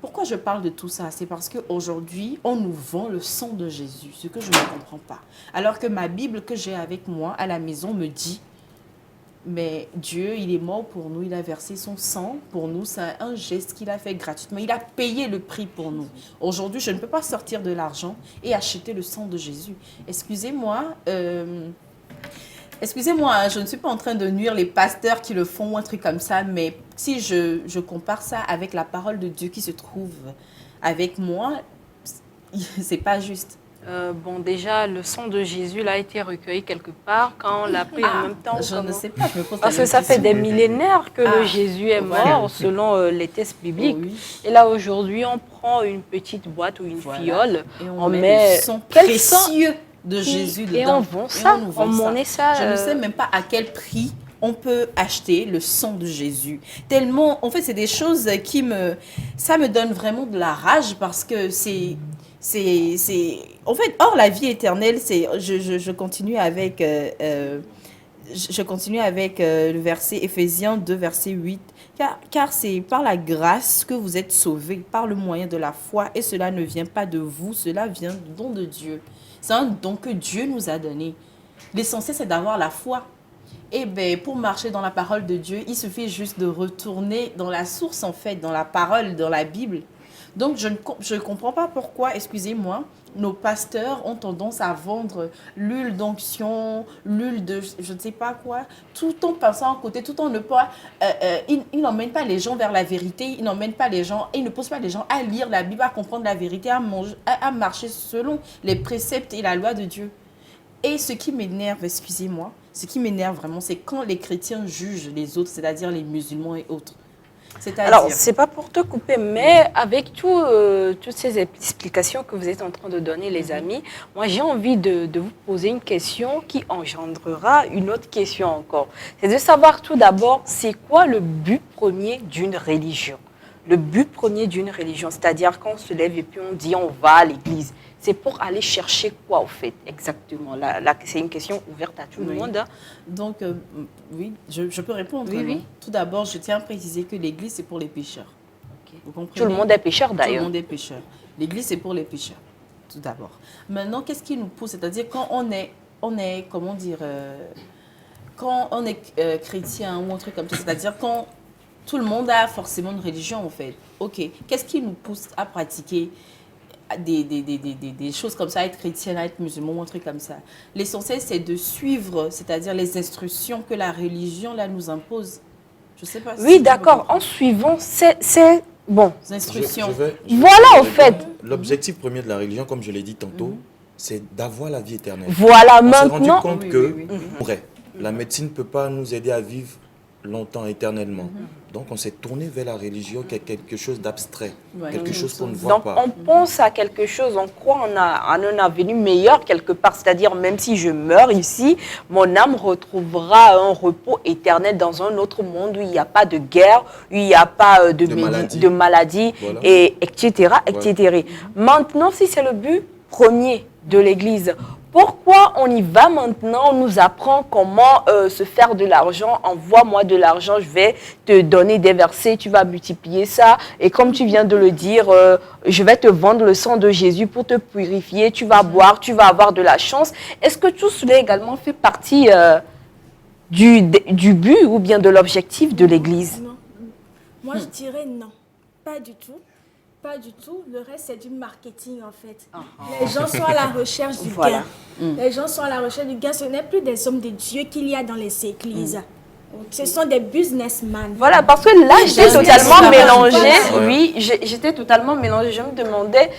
Pourquoi je parle de tout ça? C'est parce qu'aujourd'hui, on nous vend le sang de Jésus, ce que je ne comprends pas. Alors que ma Bible que j'ai avec moi à la maison me dit, mais Dieu, il est mort pour nous, il a versé son sang pour nous, c'est un geste qu'il a fait gratuitement, il a payé le prix pour nous. Aujourd'hui, je ne peux pas sortir de l'argent et acheter le sang de Jésus. Excusez-moi, je ne suis pas en train de nuire les pasteurs qui le font ou un truc comme ça, mais si je compare ça avec la parole de Dieu qui se trouve avec moi, c'est pas juste. Bon, déjà, le sang de Jésus là, a été recueilli quelque part quand on l'a pris en même temps. Je ne sais pas, je me pose parce que ça fait des millénaires que le Jésus est mort, selon les textes bibliques. Oui. Et là, aujourd'hui, on prend une petite boîte ou une fiole, et on met le sang précieux de Jésus dedans. Et on vend ça, on monnaie ça. Je ne sais même pas à quel prix on peut acheter le sang de Jésus. Tellement, en fait, c'est des choses ça me donne vraiment de la rage parce que en fait, or la vie éternelle, je continue avec le verset Éphésiens 2, verset 8. Car c'est par la grâce que vous êtes sauvés, par le moyen de la foi, et cela ne vient pas de vous, cela vient du don de Dieu. C'est un don que Dieu nous a donné. L'essentiel, c'est d'avoir la foi. Et bien, pour marcher dans la parole de Dieu, il suffit juste de retourner dans la source, en fait, dans la parole, dans la Bible. Donc, je ne comprends pas pourquoi, excusez-moi, nos pasteurs ont tendance à vendre l'huile d'onction, l'huile de je ne sais pas quoi, tout en passant à côté, tout en ne pas... ils n'emmènent pas les gens vers la vérité, ils n'emmènent pas les gens, et ils ne poussent pas les gens à lire la Bible, à comprendre la vérité, à marcher selon les préceptes et la loi de Dieu. Et ce qui m'énerve, excusez-moi, ce qui m'énerve vraiment, c'est quand les chrétiens jugent les autres, c'est-à-dire les musulmans et autres. Alors, c'est pas pour te couper, mais avec toutes ces explications que vous êtes en train de donner, les amis, moi j'ai envie de vous poser une question qui engendrera une autre question encore. C'est de savoir tout d'abord, c'est quoi le but premier d'une religion? Le but premier d'une religion, c'est-à-dire quand on se lève et puis on dit on va à l'église. C'est pour aller chercher quoi, au fait, exactement? Là, c'est une question ouverte à tout le monde. Hein. Donc, oui, je peux répondre. Oui. Tout d'abord, je tiens à préciser que l'église, c'est pour les pécheurs. Okay. Vous comprenez? Tout le monde est pécheur, d'ailleurs. Tout le monde est pécheur. L'église, c'est pour les pécheurs, tout d'abord. Maintenant, qu'est-ce qui nous pousse? C'est-à-dire, quand on est comment dire, quand on est chrétien ou un truc comme ça, c'est-à-dire quand tout le monde a forcément une religion, en fait. OK, qu'est-ce qui nous pousse à pratiquer des choses comme ça, à être chrétienne, à être musulman, ou un truc comme ça? L'essentiel, c'est de suivre, c'est-à-dire les instructions que la religion là, nous impose. Je sais pas. Oui, d'accord. En suivant, c'est bon. Instructions. Voilà, au fait. L'objectif premier de la religion, comme je l'ai dit tantôt, c'est d'avoir la vie éternelle. Voilà, on maintenant. s'est rendu compte que, la médecine ne peut pas nous aider à vivre longtemps, éternellement. Donc, on s'est tourné vers la religion qui est quelque chose d'abstrait, quelque chose qu'on ne voit pas. Donc, on pense à quelque chose, on croit en un avenir meilleur quelque part. C'est-à-dire, même si je meurs ici, mon âme retrouvera un repos éternel dans un autre monde où il n'y a pas de guerre, où il n'y a pas de maladie, voilà. etc. Maintenant, si c'est le but premier de l'Église, pourquoi on y va maintenant? On nous apprend comment se faire de l'argent. Envoie-moi de l'argent, je vais te donner des versets, tu vas multiplier ça. Et comme tu viens de le dire, je vais te vendre le sang de Jésus pour te purifier. Tu vas boire, tu vas avoir de la chance. Est-ce que tout cela également fait partie du but ou bien de l'objectif de l'Église? Moi, je dirais non. Pas du tout. Pas du tout. Le reste, c'est du marketing, en fait. Les gens sont à la recherche du gain. Les gens sont à la recherche du gain. Ce n'est plus des hommes de Dieu qu'il y a dans les églises. Ce sont des businessmen. Voilà, parce que là, j'étais totalement mélangée. Oui, j'étais totalement mélangée. Je me demandais,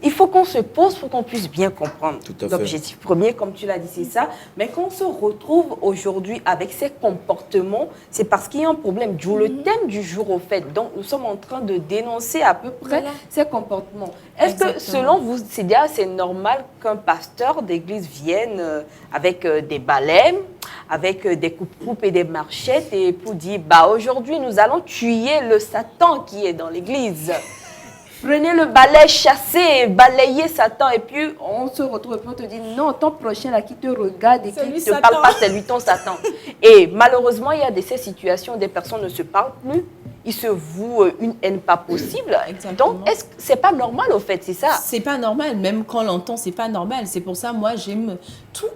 il faut qu'on se pose pour qu'on puisse bien comprendre. L'objectif premier, comme tu l'as dit, c'est ça. Mais quand on se retrouve aujourd'hui avec ces comportements, c'est parce qu'il y a un problème. D'où le thème du jour, au fait. Donc, nous sommes en train de dénoncer à peu près ces comportements. Est-ce que, selon vous, c'est normal qu'un pasteur d'église vienne avec des balais, avec des coupes-coupes et des marchettes et pour dire, bah, aujourd'hui, nous allons tuer le Satan qui est dans l'église. Prenez le balai, chassez, balayez Satan. Et puis, on se retrouve et on te dit, non, ton prochain là qui te regarde et qui ne te parle pas, c'est lui ton Satan. Et malheureusement, il y a ces situations où des personnes ne se parlent plus. Ils se vouent une haine pas possible. Exactement. Donc, est-ce que c'est pas normal au fait, c'est ça? C'est pas normal, même quand on l'entend, c'est pas normal. C'est pour ça, moi, j'aime tout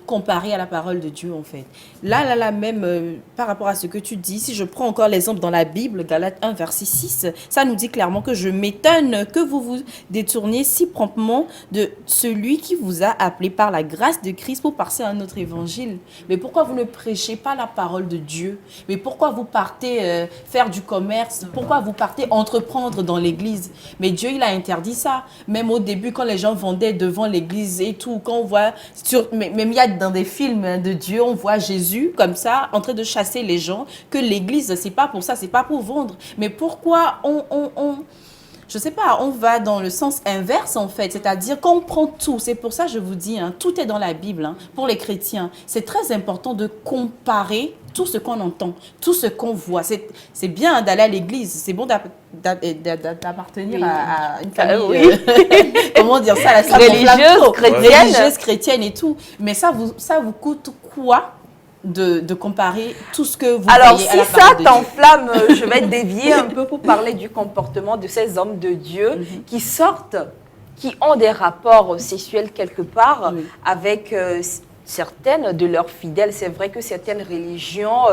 comparé à la parole de Dieu, en fait. Là, même, par rapport à ce que tu dis, si je prends encore l'exemple dans la Bible, Galates 1, verset 6, ça nous dit clairement que je m'étonne que vous vous détourniez si promptement de celui qui vous a appelé par la grâce de Christ pour passer à un autre évangile. Mais pourquoi vous ne prêchez pas la parole de Dieu? Mais pourquoi vous partez faire du commerce? Pourquoi vous partez entreprendre dans l'église? Mais Dieu, il a interdit ça. Même au début, quand les gens vendaient devant l'église et tout, quand on voit même il y a dans des films de Dieu, on voit Jésus comme ça, en train de chasser les gens, que l'église, c'est pas pour ça, c'est pas pour vendre. Mais pourquoi je sais pas, on va dans le sens inverse en fait, c'est-à-dire qu'on prend tout. C'est pour ça que je vous dis, tout est dans la Bible. Pour les chrétiens, c'est très important de comparer tout ce qu'on entend, tout ce qu'on voit. C'est bien d'aller à l'église, c'est bon d'appartenir à une famille, comment dire ça, religieuse, chrétienne et tout. Mais ça vous coûte quoi de comparer tout ce que vous voyez à la parole de Dieu? Alors, si ça t'enflamme, je vais dévier un peu pour parler du comportement de ces hommes de Dieu qui sortent, qui ont des rapports sexuels quelque part avec certaines de leurs fidèles. C'est vrai que certaines religions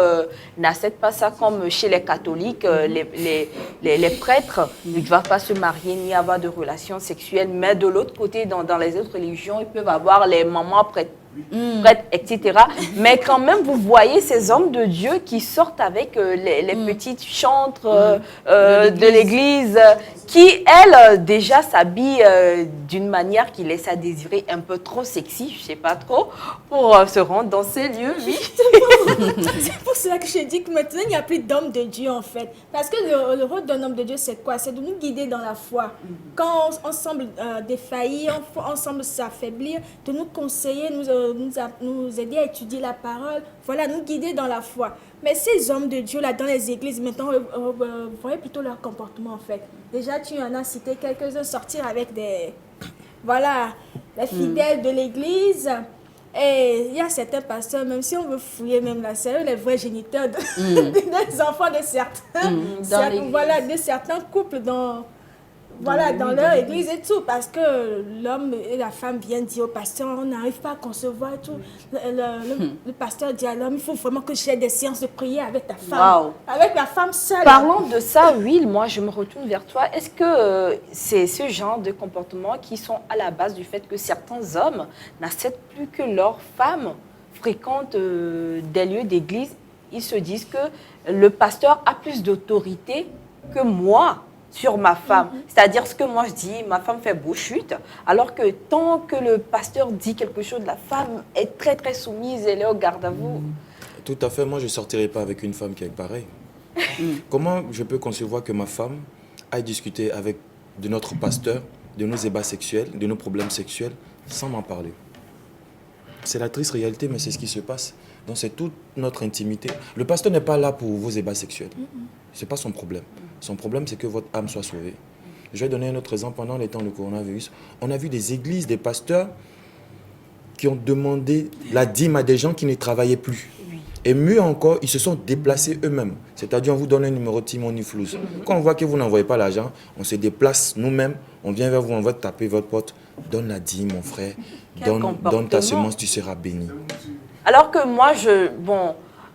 n'acceptent pas ça, comme chez les catholiques, les prêtres ne doivent pas se marier ni avoir de relations sexuelles. Mais de l'autre côté, dans les autres religions, ils peuvent avoir les mamans prêtres, etc. Mais quand même, vous voyez ces hommes de Dieu qui sortent avec les petites chantres de l'église, qui, elles, déjà s'habillent d'une manière qui laisse à désirer un peu trop sexy, je sais pas trop, pour se rendre dans ces lieux, oui. C'est pour cela que je dis que maintenant, il n'y a plus d'hommes de Dieu, en fait. Parce que le rôle d'un homme de Dieu, c'est quoi? C'est de nous guider dans la foi. Quand on semble défaillir, on semble s'affaiblir, de nous conseiller, nous aider à étudier la parole, voilà, nous guider dans la foi. Mais ces hommes de Dieu, là, dans les églises, maintenant, voyez plutôt leur comportement, en fait. Déjà, tu en as cité quelques-uns, sortir avec les fidèles de l'église. Et il y a certains pasteurs, même si on veut fouiller même là, c'est eux les vrais géniteurs des enfants de certains, de certains couples dans leur église et tout, parce que l'homme et la femme viennent dire au pasteur, on n'arrive pas à concevoir et tout. Le pasteur dit à l'homme, il faut vraiment que j'ai des séances de prière avec ta femme, avec la femme seule. Parlons de ça, Will, moi je me retourne vers toi. Est-ce que c'est ce genre de comportement qui sont à la base du fait que certains hommes n'acceptent plus que leurs femmes fréquentent des lieux d'église? Ils se disent que le pasteur a plus d'autorité que moi sur ma femme. C'est-à-dire ce que moi je dis, ma femme fait beau chute, alors que tant que le pasteur dit quelque chose, la femme est très très soumise, elle est au garde à vous. Tout à fait, moi je ne sortirai pas avec une femme qui est pareille. Comment je peux concevoir que ma femme aille discuter avec de notre pasteur, de nos ébats sexuels, de nos problèmes sexuels, sans m'en parler? C'est la triste réalité, mais c'est ce qui se passe. Donc c'est toute notre intimité. Le pasteur n'est pas là pour vos ébats sexuels. Ce n'est pas son problème. Son problème, c'est que votre âme soit sauvée. Je vais donner un autre exemple. Pendant les temps du coronavirus, on a vu des églises, des pasteurs qui ont demandé la dîme à des gens qui ne travaillaient plus. Et mieux encore, ils se sont déplacés eux-mêmes. C'est-à-dire, on vous donne un numéro Timon Niflouz. Quand on voit que vous n'envoyez pas l'argent, on se déplace nous-mêmes, on vient vers vous, on va taper votre porte. Donne la dîme, mon frère. Donne ta semence, tu seras béni. Alors que moi,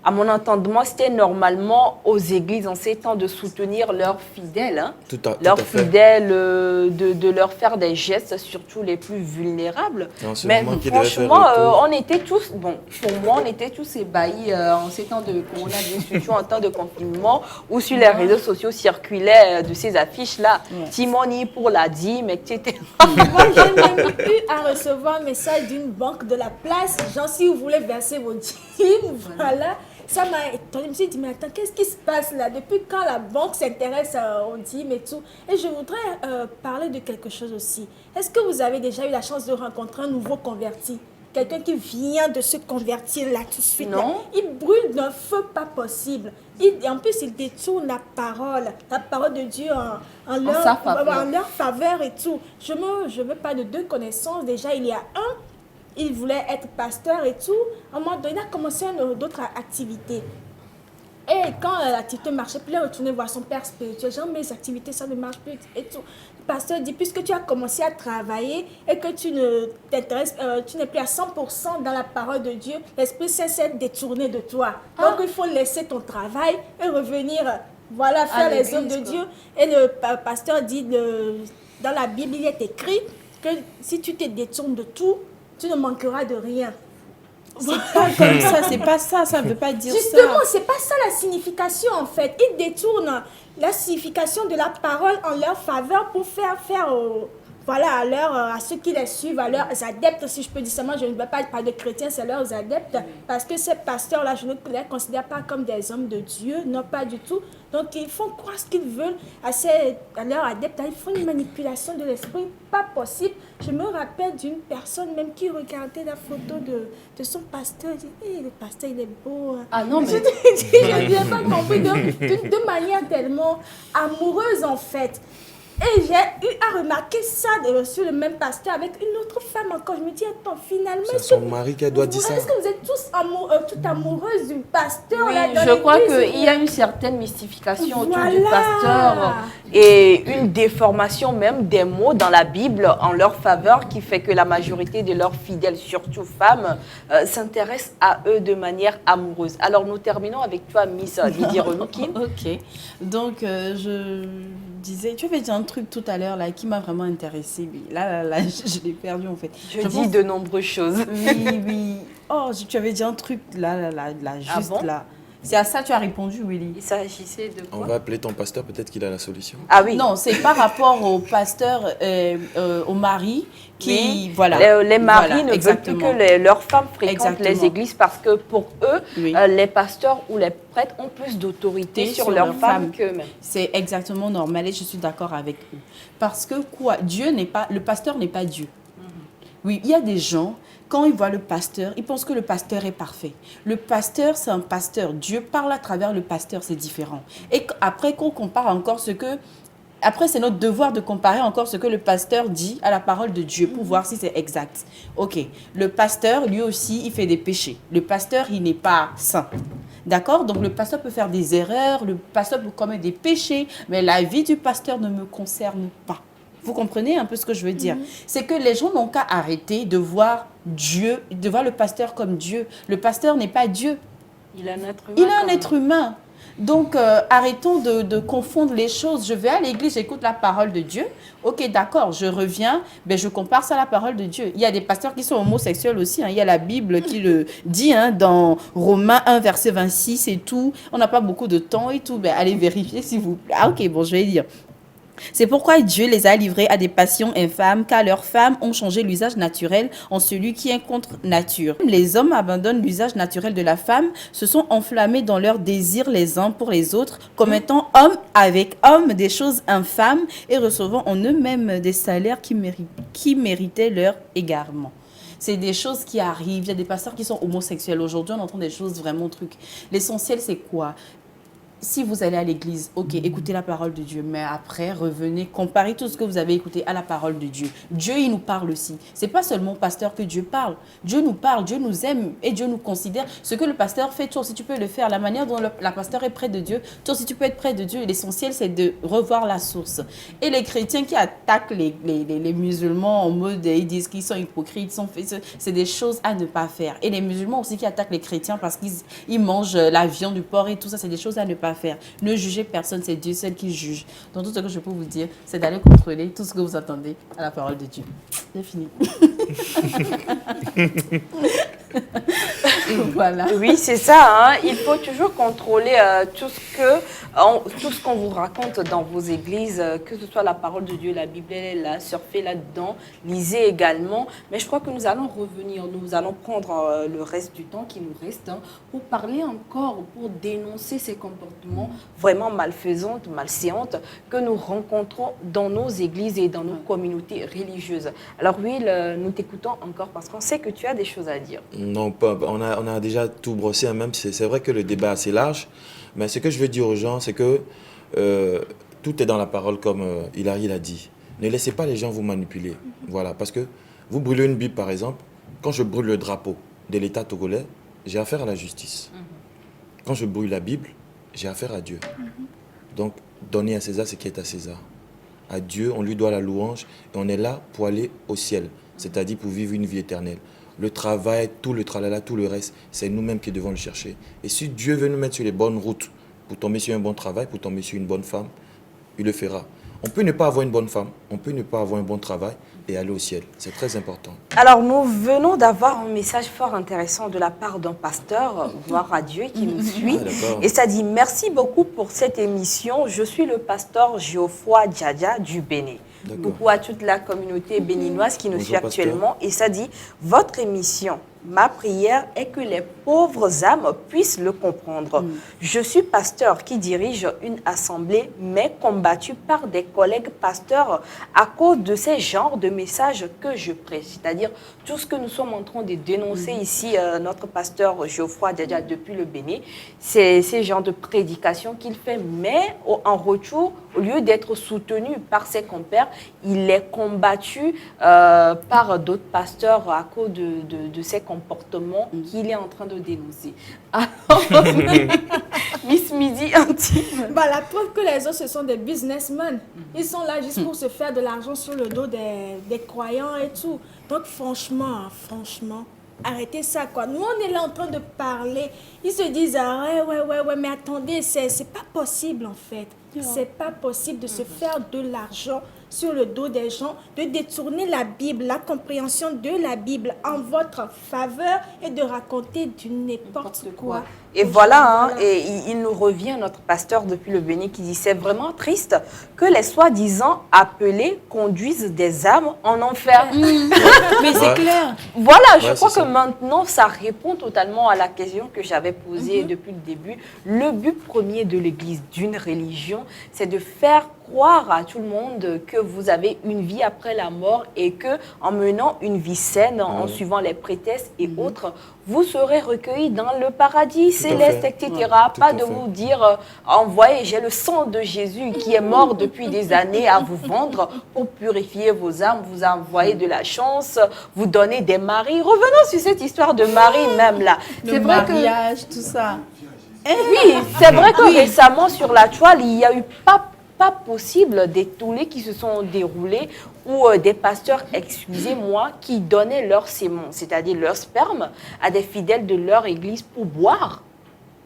à mon entendement, c'était normalement aux églises en ces temps de soutenir leurs fidèles. Hein, leurs fidèles, de leur faire des gestes, surtout les plus vulnérables. Non, mais franchement, on était tous, bon, pour moi, on était tous ébahis en ces temps de coronavirus, surtout en temps de confinement, où sur les réseaux sociaux circulaient de ces affiches-là, Timoni pour la dîme, etc. Moi, j'ai même eu à recevoir un message d'une banque de la place, genre si vous voulez verser vos dîmes, voilà. Ça m'a étonné. Je me suis dit, mais attends, qu'est-ce qui se passe là? Depuis quand la banque s'intéresse aux dîmes et tout? Et je voudrais parler de quelque chose aussi. Est-ce que vous avez déjà eu la chance de rencontrer un nouveau converti? Quelqu'un qui vient de se convertir là tout de suite. Non. Là. Il brûle d'un feu pas possible. Et en plus, il détourne la parole de Dieu en leur faveur et tout. Je veux pas de deux connaissances. Déjà, il y a un. Il voulait être pasteur et tout. À un moment donné, il a commencé d'autres activités. Et quand l'activité marchait, puis il est retourné voir son père spirituel. Genre, mes activités, ça ne marche plus et tout. Le pasteur dit, puisque tu as commencé à travailler et que tu ne t'intéresses, tu n'es plus à 100% dans la parole de Dieu, l'Esprit Saint s'est détourné de toi. Donc, il faut laisser ton travail et revenir, voilà, faire les œuvres de Dieu. Et le pasteur dit, dans la Bible, il est écrit que si tu te détournes de tout, tu ne manqueras de rien. C'est pas comme ça, c'est pas ça, ça ne veut pas dire Justement, ça. Justement, c'est pas ça la signification en fait. Ils détournent la signification de la parole en leur faveur pour faire voilà, à ceux qui les suivent, à leurs adeptes, si je peux dire ça. Moi, je ne veux pas parler de chrétiens, c'est leurs adeptes, parce que ces pasteurs-là, je ne les considère pas comme des hommes de Dieu, non, pas du tout. Donc, ils font croire ce qu'ils veulent à leurs adeptes. Ils font une manipulation de l'esprit, pas possible. Je me rappelle d'une personne même qui regardait la photo de son pasteur. Elle dit, hey, le pasteur, il est beau. Ah non, mais... Je n'ai pas compris de manière tellement amoureuse, en fait. Et j'ai eu à remarquer ça sur le même pasteur avec une autre femme encore. Je me dis, attends, finalement... C'est son mari qui doit dire ça. Est-ce que vous êtes tous toutes amoureuses du pasteur? Oui, là, je crois qu'il y a une certaine mystification autour du pasteur et une déformation même des mots dans la Bible en leur faveur qui fait que la majorité de leurs fidèles, surtout femmes, s'intéressent à eux de manière amoureuse. Alors, nous terminons avec toi, Miss Lydie Reloukin. Ok. Donc, je disais, tu avais dit un truc tout à l'heure là qui m'a vraiment intéressée. Là, je l'ai perdu en fait. Je dis de nombreuses choses. Oui. Oh, tu avais dit un truc là, juste là. C'est à ça que tu as répondu, Willy. Il s'agissait de quoi? On va appeler ton pasteur, peut-être qu'il a la solution. Ah oui. Non, c'est par rapport au pasteur, au mari qui, voilà. Les maris ne veulent plus que leurs femmes fréquentent les églises parce que pour eux, les pasteurs ou les prêtres ont plus d'autorité sur leurs femmes qu'eux-mêmes. C'est exactement normal et je suis d'accord avec eux. Parce que quoi? Le pasteur n'est pas Dieu. Oui, il y a des gens... Quand ils voient le pasteur, ils pensent que le pasteur est parfait. Le pasteur, c'est un pasteur. Dieu parle à travers le pasteur, c'est différent. Et après qu'on compare encore Après, c'est notre devoir de comparer encore ce que le pasteur dit à la parole de Dieu pour voir si c'est exact. Ok, le pasteur, lui aussi, il fait des péchés. Le pasteur, il n'est pas saint. D'accord? Donc, le pasteur peut faire des erreurs, le pasteur peut commettre des péchés, mais la vie du pasteur ne me concerne pas. Vous comprenez un peu ce que je veux dire? C'est que les gens n'ont qu'à arrêter de voir Dieu, de voir le pasteur comme Dieu. Le pasteur n'est pas Dieu. Il est un être humain. Il est un être humain. Donc, arrêtons de confondre les choses. Je vais à l'église, j'écoute la parole de Dieu. Ok, d'accord, je reviens, ben, je compare ça à la parole de Dieu. Il y a des pasteurs qui sont homosexuels aussi. Hein. Il y a la Bible qui le dit dans Romains 1, verset 26 et tout. On n'a pas beaucoup de temps et tout. Ben, allez vérifier s'il vous plaît. Ah, ok, bon, je vais lire. C'est pourquoi Dieu les a livrés à des passions infâmes, car leurs femmes ont changé l'usage naturel en celui qui est contre nature. Les hommes abandonnent l'usage naturel de la femme, se sont enflammés dans leurs désirs les uns pour les autres, commettant homme avec homme des choses infâmes et recevant en eux-mêmes des salaires qui méritaient leur égarement. C'est des choses qui arrivent. Il y a des pasteurs qui sont homosexuels. Aujourd'hui, on entend des choses vraiment trucs. L'essentiel, c'est quoi? si vous allez à l'église, ok, écoutez la parole de Dieu, mais après, revenez, comparez tout ce que vous avez écouté à la parole de Dieu. Dieu, il nous parle aussi. C'est pas seulement au pasteur que Dieu parle. Dieu nous parle, Dieu nous aime et Dieu nous considère. Ce que le pasteur fait, toi aussi tu peux le faire. La manière dont la pasteur est près de Dieu, toi aussi tu peux être près de Dieu. L'essentiel, c'est de revoir la source. Et les chrétiens qui attaquent les musulmans en mode, ils disent qu'ils sont hypocrites, c'est des choses à ne pas faire. Et les musulmans aussi qui attaquent les chrétiens parce qu'ils mangent la viande du porc et tout ça, c'est des choses à ne pas faire. Ne jugez personne, c'est Dieu seul qui juge. Donc tout ce que je peux vous dire, c'est d'aller contrôler tout ce que vous entendez à la parole de Dieu. C'est fini. Voilà. Oui, c'est ça. Hein. Il faut toujours contrôler tout ce qu'on vous raconte dans vos églises, que ce soit la parole de Dieu, la Bible, elle est là, surfez là-dedans, lisez également. Mais je crois que nous allons revenir, nous allons prendre le reste du temps qui nous reste pour parler encore, pour dénoncer ces comportements vraiment malfaisants, malséantes que nous rencontrons dans nos églises et dans nos communautés religieuses. Alors Will, nous t'écoutons encore parce qu'on sait que tu as des choses à dire. Non, on a déjà tout brossé, même c'est vrai que le débat est assez large, mais ce que je veux dire aux gens, c'est que tout est dans la parole comme Hilary l'a dit. Ne laissez pas les gens vous manipuler. Voilà, parce que vous brûlez une Bible par exemple, quand je brûle le drapeau de l'État togolais, j'ai affaire à la justice. Quand je brûle la Bible, j'ai affaire à Dieu. Donc, donnez à César ce qui est à César. À Dieu, on lui doit la louange et on est là pour aller au ciel, c'est-à-dire pour vivre une vie éternelle. Le travail, tout le tralala, tout le reste, c'est nous-mêmes qui devons le chercher. Et si Dieu veut nous mettre sur les bonnes routes pour tomber sur un bon travail, pour tomber sur une bonne femme, il le fera. On peut ne pas avoir une bonne femme, on peut ne pas avoir un bon travail et aller au ciel. C'est très important. Alors, nous venons d'avoir un message fort intéressant de la part d'un pasteur, gloire à Dieu, qui nous suit. Et ça dit, merci beaucoup pour cette émission. Je suis le pasteur Geoffroy Djadja du Bénin. Beaucoup à toute la communauté béninoise qui nous suit actuellement. Pasteur. Et ça dit, votre émission, ma prière est que les pauvres âmes puissent le comprendre. Je suis pasteur qui dirige une assemblée, mais combattu par des collègues pasteurs à cause de ces genres de messages que je prêche. C'est-à-dire tout ce que nous sommes en train de dénoncer ici, notre pasteur Geoffroy Djadja depuis le Bénin, c'est ces genres de prédications qu'il fait, mais en retour, au lieu d'être soutenu par ses compères, il est combattu par d'autres pasteurs à cause de ses comportements qu'il est en train de dénoncer. Alors, Miss Midi Intime. Bah, la preuve que les autres, ce sont des businessmen. Ils sont là juste pour se faire de l'argent sur le dos des croyants et tout. Donc franchement, arrêtez ça, quoi. Nous, on est là en train de parler. Ils se disent, ah, ouais, mais attendez, c'est pas possible, en fait. C'est pas possible de se faire de l'argent sur le dos des gens, de détourner la Bible, la compréhension de la Bible en votre faveur et de raconter du n'importe quoi. Et voilà, et il nous revient, notre pasteur depuis le Bénin, qui dit, c'est vraiment triste que les soi-disant appelés conduisent des âmes en enfer. Mais c'est clair. Voilà, je crois que maintenant, ça répond totalement à la question que j'avais posée depuis le début. Le but premier de l'Église, d'une religion, c'est de faire croire à tout le monde que vous avez une vie après la mort et que en menant une vie saine, en suivant les prétextes et autres, vous serez recueillis dans le paradis céleste, etc. Pas de vous dire, envoyez, j'ai le sang de Jésus qui est mort depuis des années à vous vendre pour purifier vos âmes, vous envoyer de la chance, vous donner des maris. Revenons sur cette histoire de Marie même là. Le mariage, tout ça. Oui, c'est vrai que récemment sur la toile, il y a eu pas possible des tollés qui se sont déroulés où des pasteurs, excusez-moi, qui donnaient leur sémence, c'est-à-dire leur sperme, à des fidèles de leur église pour boire.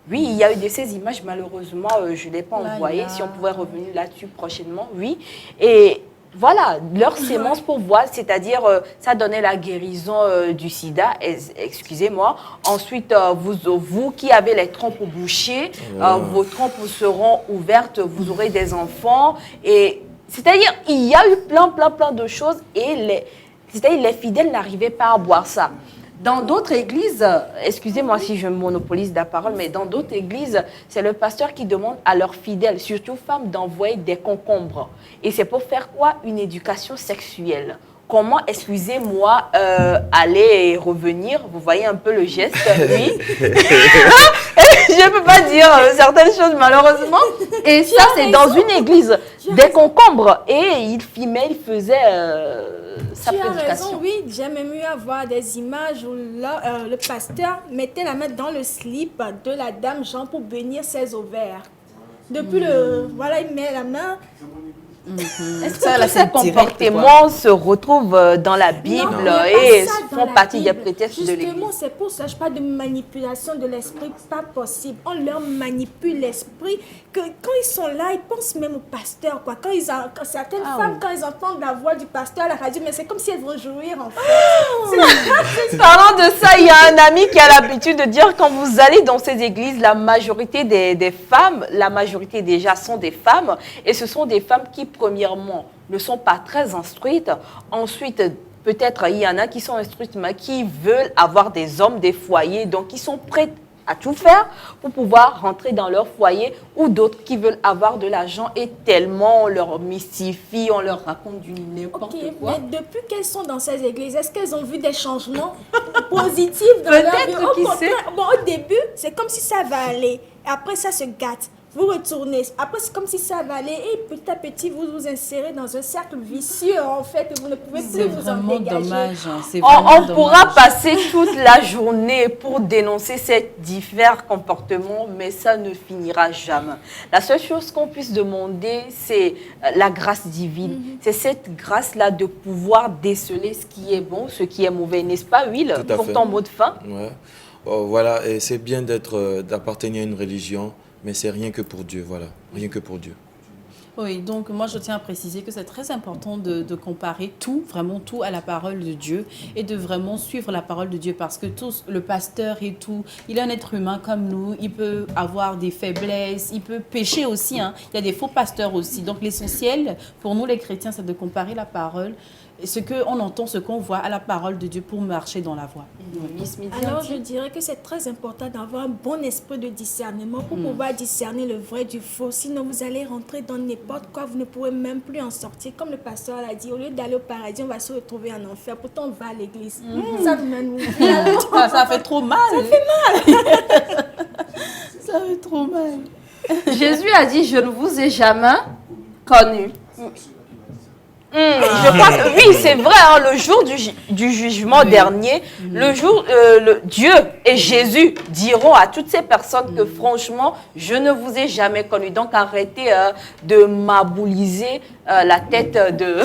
Oui, il y a eu de ces images, malheureusement, je ne l'ai pas envoyé. Si on pouvait revenir là-dessus prochainement, oui. Et voilà, leur sémence pour boire, c'est-à-dire ça donnait la guérison du sida, excusez-moi. Ensuite, vous qui avez les trompes bouchées, vos trompes seront ouvertes, vous aurez des enfants. Et c'est-à-dire, il y a eu plein de choses et les fidèles n'arrivaient pas à boire ça. Dans d'autres églises, excusez-moi si je monopolise la parole, mais dans d'autres églises, c'est le pasteur qui demande à leurs fidèles, surtout femmes, d'envoyer des concombres. Et c'est pour faire quoi? Une éducation sexuelle. Comment, excusez-moi, aller et revenir? Vous voyez un peu le geste, oui. Je ne peux pas dire certaines choses malheureusement. Et ça, c'est dans une église, des concombres. Et il filmait, il faisait sa prédication. Raison, oui, j'aime mieux avoir des images où le pasteur mettait la main dans le slip de la dame Jean pour bénir ses ovaires. Depuis voilà, il met la main. Est-ce que ces comportements se retrouvent dans la Bible et font partie des prétextes de l'Église? Justement, c'est pour ça que je parle de manipulation de l'esprit, pas possible. On leur manipule l'esprit. Quand ils sont là, ils pensent même au pasteur. Quoi. Quand certaines femmes, quand elles entendent la voix du pasteur à la radio, mais c'est comme si elles vont jouir en fait. Parlant de ça, il y a un ami qui a l'habitude de dire quand vous allez dans ces églises, la majorité des femmes, la majorité déjà sont des femmes, et ce sont des femmes qui premièrement, ne sont pas très instruites. Ensuite, peut-être il y en a qui sont instruites, mais qui veulent avoir des hommes, des foyers, donc qui sont prêtes à tout faire pour pouvoir rentrer dans leur foyer, ou d'autres qui veulent avoir de l'argent et tellement on leur mystifie, on leur raconte du n'importe quoi. Mais depuis qu'elles sont dans ces églises, est-ce qu'elles ont vu des changements positifs dans leur vie? Au début, c'est comme si ça va aller. Après, ça se gâte. Vous retournez. Après, c'est comme si ça va aller. Et petit à petit, vous vous insérez dans un cercle vicieux, en fait. Vous ne pouvez plus vous en dégager. Dommage, on pourra passer toute la journée pour dénoncer ces divers comportements, mais ça ne finira jamais. La seule chose qu'on puisse demander, c'est la grâce divine. C'est cette grâce-là de pouvoir déceler ce qui est bon, ce qui est mauvais. N'est-ce pas, Will, pour ton mot de fin? Ouais. Voilà, et c'est bien d'appartenir à une religion, mais c'est rien que pour Dieu, voilà, rien que pour Dieu. Oui, donc moi je tiens à préciser que c'est très important de comparer tout, vraiment tout à la parole de Dieu et de vraiment suivre la parole de Dieu, parce que le pasteur et tout, il est un être humain comme nous, il peut avoir des faiblesses, il peut pécher aussi, hein. Il y a des faux pasteurs aussi. Donc l'essentiel pour nous les chrétiens, c'est de comparer la parole, ce qu'on entend, ce qu'on voit à la parole de Dieu pour marcher dans la voie. Alors je dirais que c'est très important d'avoir un bon esprit de discernement pour pouvoir discerner le vrai du faux. Sinon vous allez rentrer dans n'importe quoi, vous ne pourrez même plus en sortir. Comme le pasteur l'a dit, au lieu d'aller au paradis, on va se retrouver en enfer. Pourtant on va à l'église. Ça nous ça fait trop mal. Ça fait mal. Ça fait trop mal. Jésus a dit, je ne vous ai jamais connu. Je crois que oui, c'est vrai, hein, le jour du jugement dernier, le jour, Dieu et Jésus diront à toutes ces personnes que franchement, je ne vous ai jamais connu. Donc arrêtez de mabouliser la tête de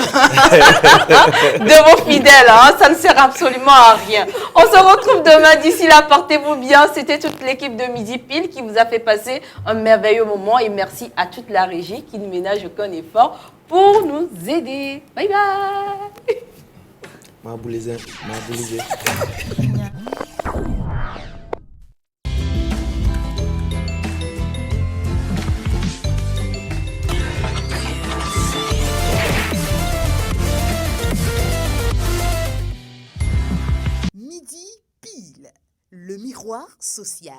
vos fidèles. Hein, ça ne sert absolument à rien. On se retrouve demain. D'ici là, portez-vous bien. C'était toute l'équipe de Midi Pile qui vous a fait passer un merveilleux moment. Et merci à toute la régie qui ne ménage aucun effort pour nous aider. Bye bye. Maboulisé. Midi Pile, le miroir social.